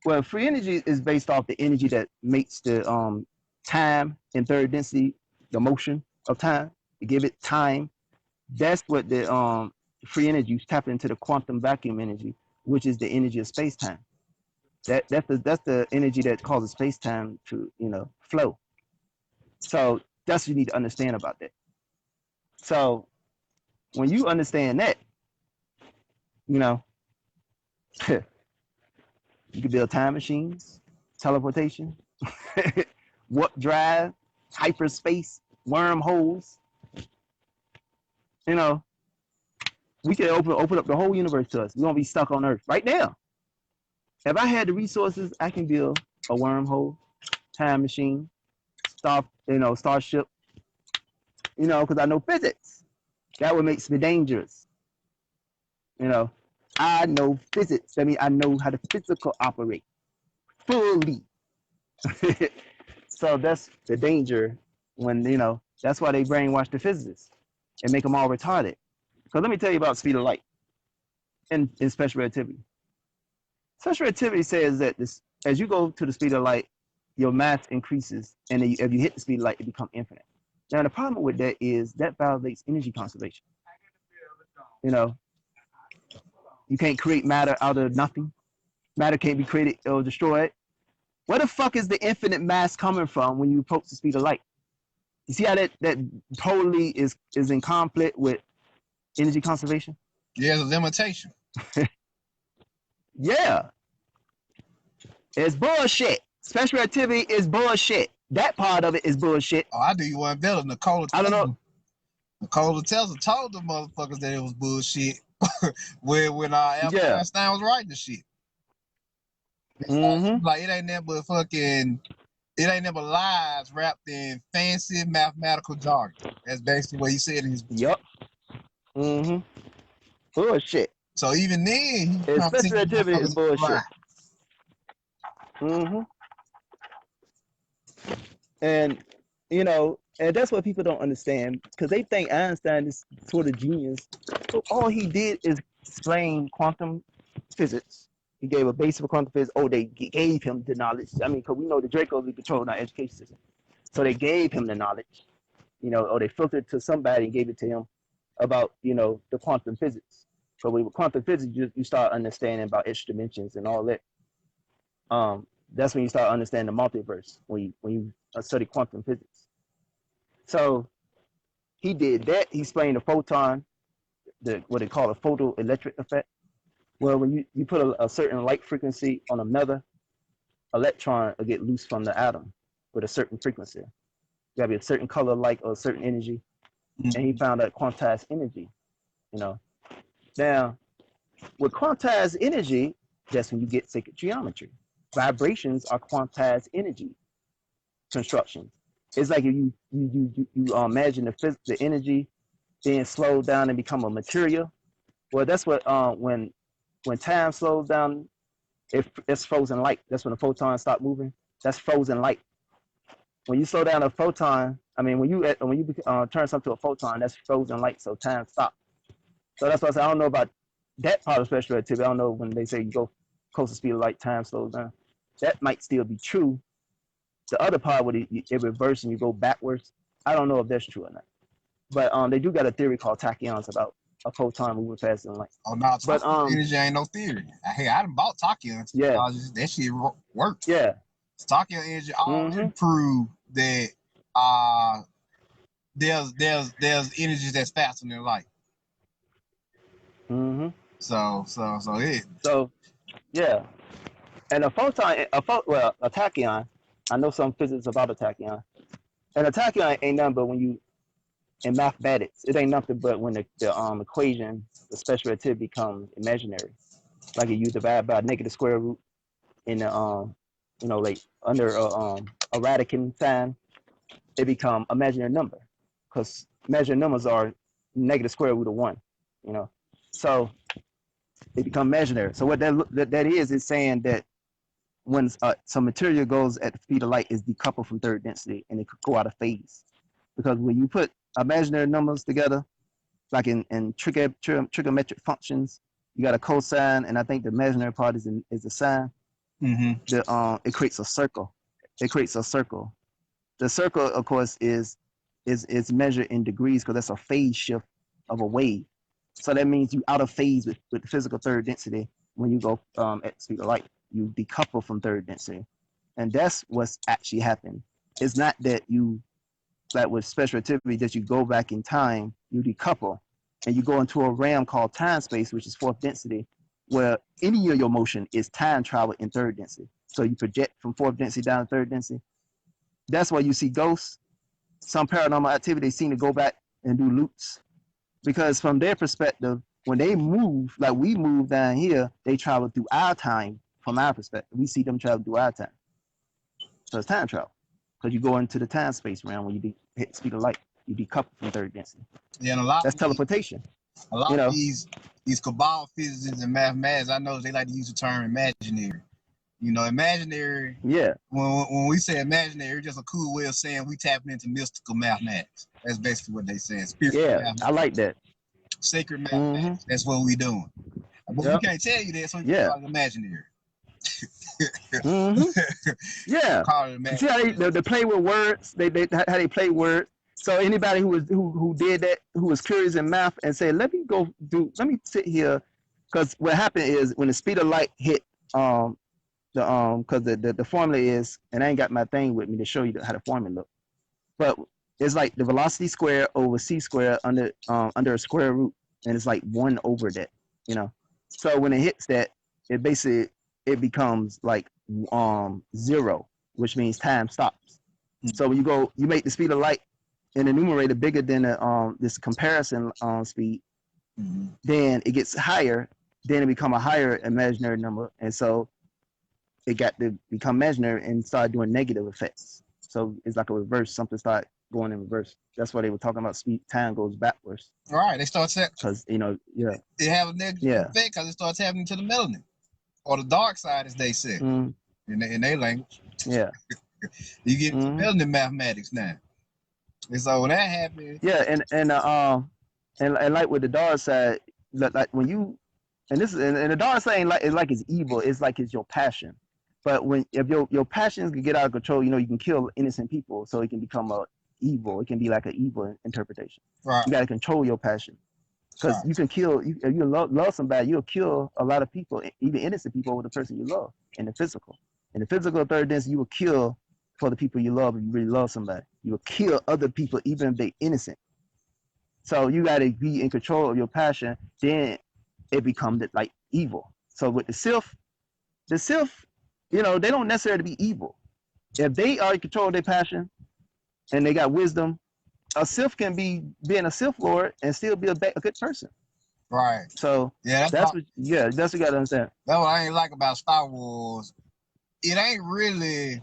Well, free energy is based off the energy that makes the time in third density, the motion of time, to give it time. That's what the free energy is tapping into the quantum vacuum energy, which is the energy of space-time. That's the energy that causes space-time to flow. So that's what you need to understand about that. So when you understand that, you can build time machines, teleportation, warp drive, hyperspace, wormholes. We can open up the whole universe to us. We won't be stuck on Earth right now. If I had the resources, I can build a wormhole, time machine, starship. Because I know physics. That what makes me dangerous. I know physics. I mean, I know how the physical operate fully. So that's the danger when, that's why they brainwash the physicists and make them all retarded. Because let me tell you about speed of light in special relativity. Special relativity says that as you go to the speed of light, your mass increases, and if you hit the speed of light, it becomes infinite. Now, the problem with that is that violates energy conservation. You can't create matter out of nothing. Matter can't be created or destroyed. Where the fuck is the infinite mass coming from when you approach the speed of light? You see how that totally is in conflict with energy conservation? Yeah, there's a limitation. Yeah. It's bullshit. Special relativity is bullshit. That part of it is bullshit. Oh, I do you one better. Nikola Tesla. I don't know. Nikola Tesla told the motherfuckers that it was bullshit when Einstein was writing the shit. Like it ain't never lies wrapped in fancy mathematical jargon. That's basically what he said in his book. Yep. Mm-hmm. Bullshit. So even then, he And trying to special teach you relativity is motherfuckers to bullshit. fly. Mm-hmm. And and that's what people don't understand because they think Einstein is sort of genius. So all he did is explain quantum physics. He gave a basic of quantum physics. Oh, they gave him the knowledge. I mean, because we know the Dracos be controlling our education system. So they gave him the knowledge, or they filtered to somebody and gave it to him about, the quantum physics. So with quantum physics, you start understanding about extra dimensions and all that. That's when you start understanding the multiverse, when you study quantum physics. So he did that. He explained the photon, what they call a photoelectric effect. Well, when you put a certain light frequency on another, electron will get loose from the atom with a certain frequency. You gotta be a certain color of light or a certain energy. And he found out quantized energy, you know. Now, with quantized energy, that's when you get sacred geometry. Vibrations are quantized energy constructions. It's like if you imagine the energy being slowed down and become a material. Well, that's what when time slows down, it's frozen light. That's when the photons stop moving. That's frozen light. When you slow down a photon, I mean, when you turn something to a photon, that's frozen light. So time stops. So that's why I say I don't know about that part of special relativity. I don't know when they say you go close to speed of light, time slows down. That might still be true. The other part where it reverses and you go backwards, I don't know if that's true or not. But they do got a theory called tachyons about a photon moving faster than light. Oh no, But energy ain't no theory. Hey, I done bought tachyon. Yeah. That shit works. Yeah. Tachyon energy already proved that there's energies that's faster than light. Mm-hmm. So yeah. And a photon, a tachyon. I know some physics about a tachyon. And a tachyon ain't nothing but when you in mathematics, it ain't nothing but when the equation, the special relativity becomes imaginary. Like you divide by negative square root in the like under a radican sign, it become imaginary number because imaginary numbers are negative square root of 1. So it become imaginary. So what that is saying that when some material goes at the speed of light is decoupled from third density and it could go out of phase. Because when you put imaginary numbers together, like in trigonometric functions, you got a cosine, and I think the imaginary part is the sine. Mm-hmm. It creates a circle. It creates a circle. The circle, of course, is measured in degrees because that's a phase shift of a wave. So that means you out of phase with the physical third density when you go at the speed of light. You decouple from third density, and that's what's actually happened. It's not that you, like with special relativity, that you go back in time, you decouple, and you go into a realm called time space, which is fourth density, where any of your motion is time travel in third density. So you project from fourth density down to third density. That's why you see ghosts. Some paranormal activity seem to go back and do loops, because from their perspective, when they move, like we move down here, they travel through our time. From our perspective, we see them travel through our time. So it's time travel because you go into the time space realm when you hit the speed of light. You decouple from third density. Yeah, and that's teleportation. A lot of these cabal physicists and mathematics, I know they like to use the term imaginary. Imaginary. Yeah. When we say imaginary, it's just a cool way of saying we tapping into mystical mathematics. That's basically what they say. I like that. Sacred mathematics. Mm-hmm. That's what we doing. But we can't tell you that, so we call it imaginary. Mm-hmm. Yeah. See how they play with words? How they play words. So anybody who did that, who was curious in math and said, let me sit here, because what happened is when the speed of light hit because the formula is, and I ain't got my thing with me to show you how the formula look, but it's like the velocity squared over c squared under a square root, and it's like 1 over that, So when it hits that, it becomes like 0, which means time stops. So when you make the speed of light in the numerator bigger than this comparison speed, then it gets higher, then it become a higher imaginary number, and so it got to become imaginary and start doing negative effects. So it's like a reverse, something start going in reverse. That's why they were talking about speed. Time goes backwards Right. They start to because yeah, it have a negative yeah, effect because it starts happening to the melanin or the dark side, as they say mm, in their language. yeah, You get into mm, melanin mathematics now, and so when that happens, yeah, and like with the dark side, like when you and this is and the dark side ain't like it's evil. It's like it's your passion. But when if your passions can get out of control, you can kill innocent people, so it can become a evil. It can be like an evil interpretation. right, You got to control your passion because right, you can kill. If you love somebody, you'll kill a lot of people, even innocent people, over the person you love in the physical. In the physical third density, you will kill for the people you love if you really love somebody. You will kill other people even if they're innocent. So you got to be in control of your passion. Then it becomes like evil. So with the Sith, they don't necessarily be evil. If they are in control of their passion and they got wisdom, a Sith can be being a Sith Lord and still be a good person. right. So Yeah, that's what you got to understand. that's what I ain't like about Star Wars. It ain't really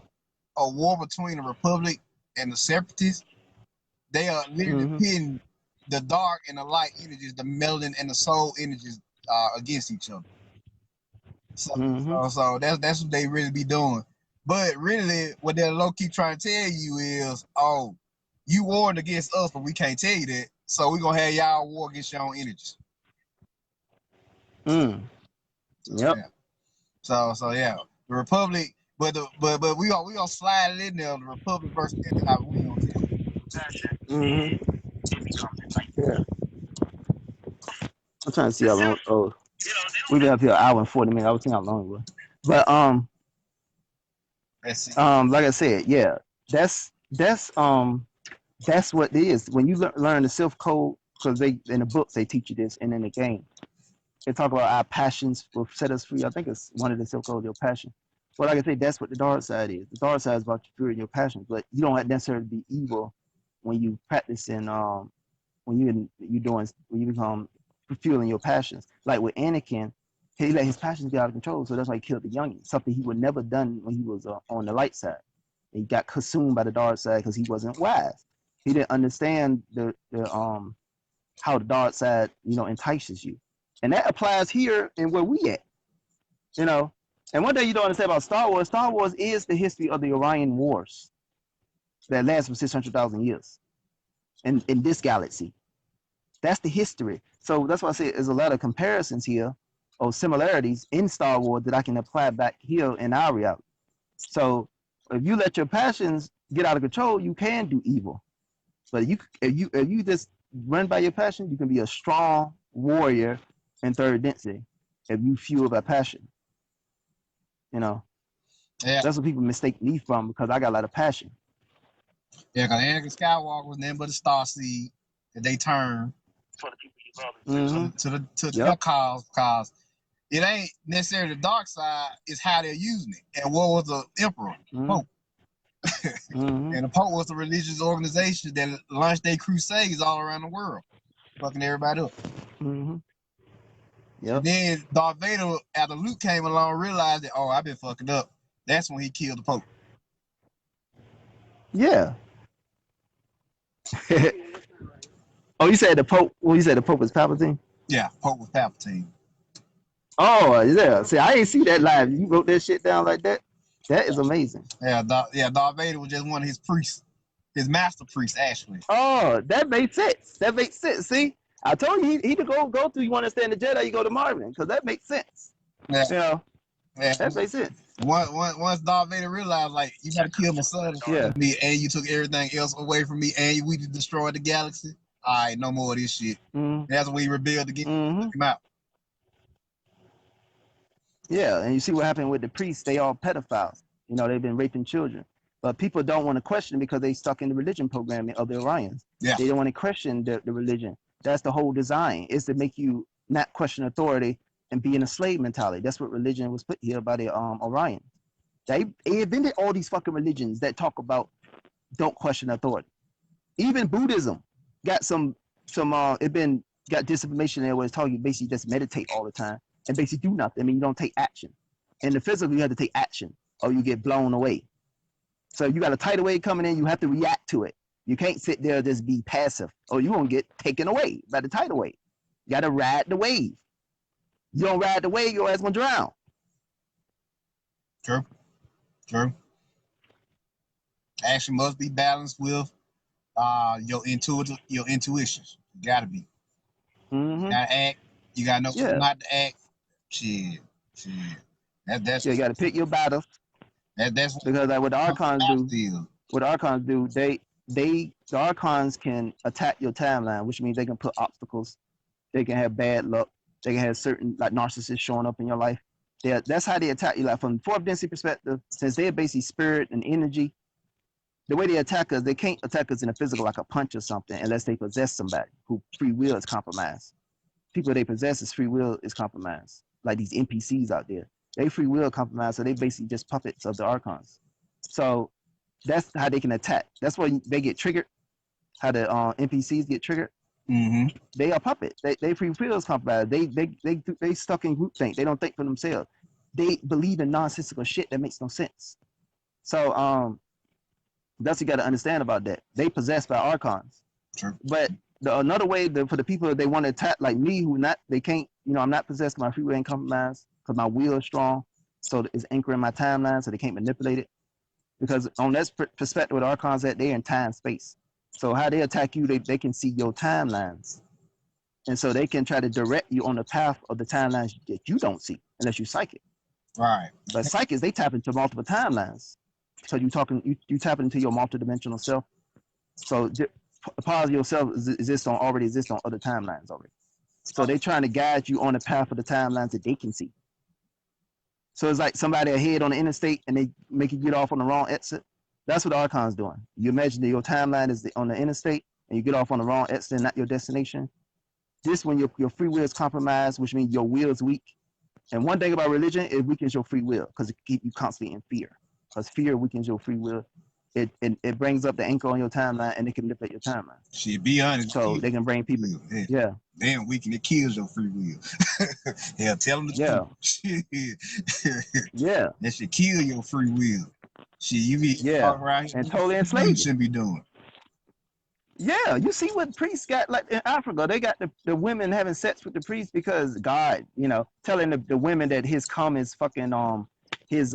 a war between the Republic and the Separatists. They are literally Mm-hmm. pitting the dark and the light energies, the melanin and the soul energies against each other. So, Mm-hmm. so that's what they really be doing. But really, what they're low key trying to tell you is, oh, you warred against us, but we can't tell you that. So we're gonna have y'all war against your own energies. Mm. So Yep. yeah. So yeah, the Republic, but we gonna slide it in there. The Republic versus the Empire. We ain't gonna tell you. Mm-hmm. Yeah. I'm trying to see how long. Oh, we've been up here an hour and 40 minutes. I was thinking how long it was. But Let's see. like I said, yeah, that's what it is. When you learn the Sith code, because they in the books they teach you this, and in the game they talk about our passions will set us free. I think it's one of the Sith codes, your passion. But like I say, that's what the dark side is. The dark side is about your fury and your passions, but you don't necessarily be evil when you practice in when you become fueling your passions. Like with Anakin, he let his passions get out of control, so that's why he killed the youngin. Something he would never done when he was on the light side. He got consumed by the dark side because he wasn't wise. He didn't understand the how the dark side entices you, and that applies here and where we at. You know, and one thing you don't understand about Star Wars. Star Wars is the history of the Orion Wars that lasts for 600,000 years in this galaxy. That's the history. So that's why I say there's a lot of comparisons here or similarities in Star Wars that I can apply back here in our reality. So if you let your passions get out of control, you can do evil. But if you just run by your passion, you can be a strong warrior in third density if you fuel by passion. Yeah, That's what people mistake me from because I got a lot of passion. yeah. Because Anakin Skywalker was nothing but a star seed that they turned Mm-hmm. to their Yep. cause it ain't necessarily the dark side, it's how they're using it. And what was the emperor? Mm-hmm. Pope. Mm-hmm. And the Pope was a religious organization that launched their crusades all around the world, fucking everybody up. Mm-hmm. Yep. And then Darth Vader, after Luke came along, realized that, oh, I've been fucking up. That's when he killed the Pope. Yeah. Oh, you said the Pope. Well, you said the Pope was Palpatine. Yeah, Pope was Palpatine. Oh, yeah. See, I ain't see that live. You wrote that shit down like that. That is amazing. Yeah, Darth Vader was just one of his priests, his master priest, actually. Oh, that makes sense. That makes sense. See, I told you he could go through. You want to understand the Jedi, you go to Marvin because that makes sense. Yeah, yeah. That makes sense. Once Darth Vader realized, like, you gotta kill my son Yeah. me, and you took everything else away from me, and we destroyed the galaxy. All right, no more of this shit. Mm-hmm. That's when we rebelled again. Mm-hmm. Took him out. Yeah, and you see what happened with the priests. They all pedophiles. They've been raping children. But people don't want to question because they stuck in the religion programming of the Orions. Yeah. They don't want to question the religion. That's the whole design, is to make you not question authority and be in a slave mentality. That's what religion was put here by the Orion. They invented all these fucking religions that talk about don't question authority. Even Buddhism got got disinformation there where it's telling you basically just meditate all the time and basically do nothing. I mean, you don't take action. In the physical, you have to take action or you get blown away. So you got a tidal wave coming in, you have to react to it. You can't sit there and just be passive, or you won't get taken away by the tidal wave. You gotta ride the wave. You don't ride the wave, your ass gonna drown. True. True. Action must be balanced with your intuitions. You gotta be. Mm-hmm. You gotta act. You gotta know Yeah. not to act. Shit. That's Yeah, you gotta pick your battles. that's Because like what the archons do, still. the archons can attack your timeline, which means they can put obstacles, they can have bad luck, they can have certain like narcissists showing up in your life. That's how they attack you. Like from fourth density perspective, since they're basically spirit and energy, the way they attack us, they can't attack us in a physical like a punch or something unless they possess somebody who free will is compromised. People they possess is free will is compromised. Like these NPCs out there, they free will compromised, so they basically just puppets of the archons. So that's how they can attack. That's why they get triggered. How the NPCs get triggered. Mm-hmm. They are puppets. They free will is compromised. They stuck in groupthink. They don't think for themselves. They believe in nonsensical shit that makes no sense. So that's what you got to understand about that. They possessed by archons. True. But another way for the people that they want to attack, like me, who not they can't, I'm not possessed. My free will ain't compromised because my will is strong. So it's anchoring my timeline, so they can't manipulate it. Because on that perspective, with archons, that they're in time space. So how they attack you, they can see your timelines, and so they can try to direct you on the path of the timelines that you don't see unless you psychic. Right. But psychics, they tap into multiple timelines. So you tap into your multidimensional self. So a part of yourself already exists on other timelines already. So they're trying to guide you on the path of the timelines that they can see. So it's like somebody ahead on the interstate and they make you get off on the wrong exit. That's what the archon's doing. You imagine that your timeline is on the interstate and you get off on the wrong exit, not your destination. This when your free will is compromised, which means your will is weak. And one thing about religion, it weakens your free will because it keeps you constantly in fear. Because fear weakens your free will. It brings up the anchor on your timeline and it can manipulate your timeline. Shit, be honest. So they can bring people. Yeah. Damn weekend, it kills your free will. Yeah, tell them the truth. Shit. Yeah. That should kill your free will. Shit, you be right and totally enslaved. You shouldn't be doing. Yeah, you see what priests got like in Africa. They got the women having sex with the priests because God, telling the women that his cum is fucking his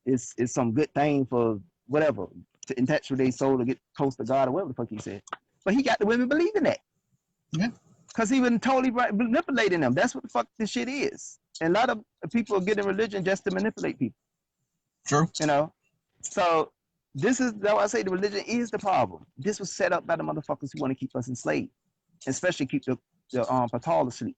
is some good thing for whatever to attach with their soul to get close to God or whatever the fuck he said. But he got the women believing that. Yeah. Because he was totally manipulating them. That's what the fuck this shit is. And a lot of people are getting religion just to manipulate people. True. So this is how I say the religion is the problem. This was set up by the motherfuckers who want to keep us enslaved, especially keep the Patal asleep.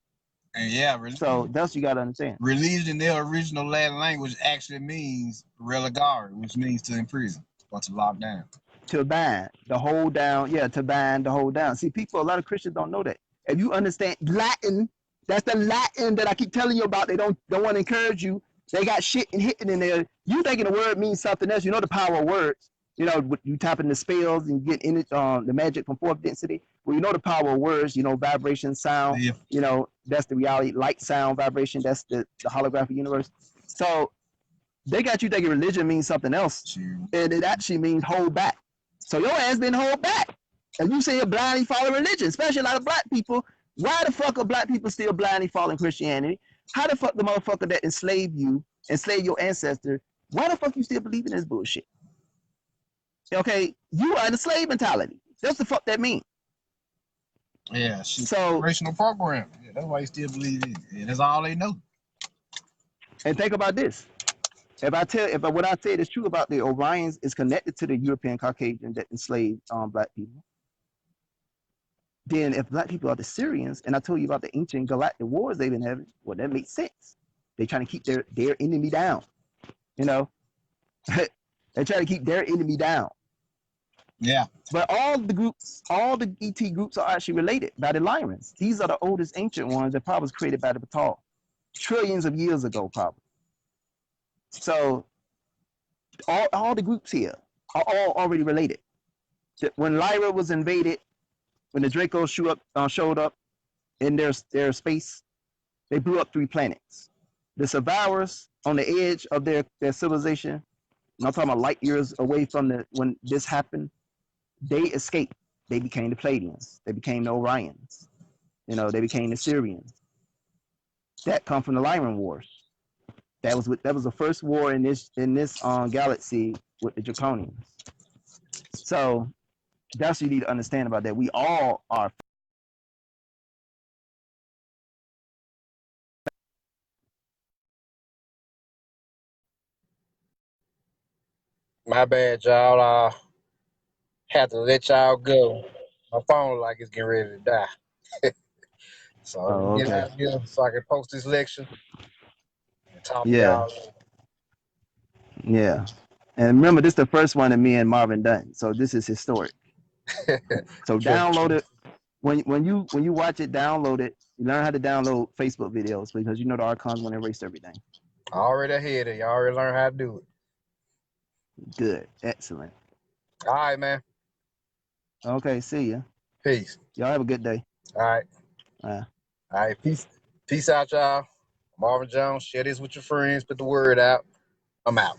And yeah, so that's what you gotta understand. Religion in their original Latin language actually means relegare, which means to imprison or to lock down. To bind, to hold down, to bind, to hold down. See, a lot of Christians don't know that. If you understand Latin, that's the Latin that I keep telling you about. They don't want to encourage you. They got shit and hitting in there. You thinking the word means something else. You know the power of words. You tap into spells and get in it the magic from fourth density. Well, you know the power of words. Vibration, sound. Yeah. That's the reality. Light, sound, vibration. That's the holographic universe. So they got you thinking religion means something else, and it actually means hold back. So your ass been hold back, and you say you're blindly following religion, especially a lot of black people. Why the fuck are black people still blindly following Christianity? How the fuck the motherfucker that enslaved your ancestor, why the fuck you still believe in this bullshit? Okay, you are in a slave mentality. That's the fuck that mean. Yeah, so generational program. Yeah, that's why you still believe in it. Yeah, that's all they know. And think about this. If what I said is true about the Orions is connected to the European Caucasian that enslaved black people, then if black people are the Syrians, and I told you about the ancient galactic wars they've been having, well, that makes sense. They're trying to keep their enemy down. They're trying to keep their enemy down. Yeah. But all the ET groups are actually related by the Lyrans. These are the oldest ancient ones that probably was created by the Patal. Trillions of years ago, probably. So all the groups here are all already related. When Lyra was invaded, when the Dracos showed up in their space, they blew up 3 planets. The survivors on the edge of their civilization, and I'm talking about light years away from when this happened, they escaped. They became the Pleiadians. They became the Orions. You know, they became the Syrians. That come from the Lyran Wars. That was the first war in this galaxy with the Draconians. So that's what you need to understand about that. We all are. My bad, y'all. Had to let y'all go. My phone like it's getting ready to die. So let me Oh, get okay. out of here so I can post this lecture and talk to Yeah, y'all yeah. And remember, this is the first one that me and Marvin done. So this is historic. later. So True. download it. When you watch it, download it. You learn how to download Facebook videos because you know the archons want to erase everything. Already ahead of you. Already learned how to do it. Good, excellent. All right, man. Okay, see ya. Peace. Y'all have a good day. All right. Uh. All right. Peace out, y'all. Marvin Jones. Share this with your friends. Put the word out. I'm out.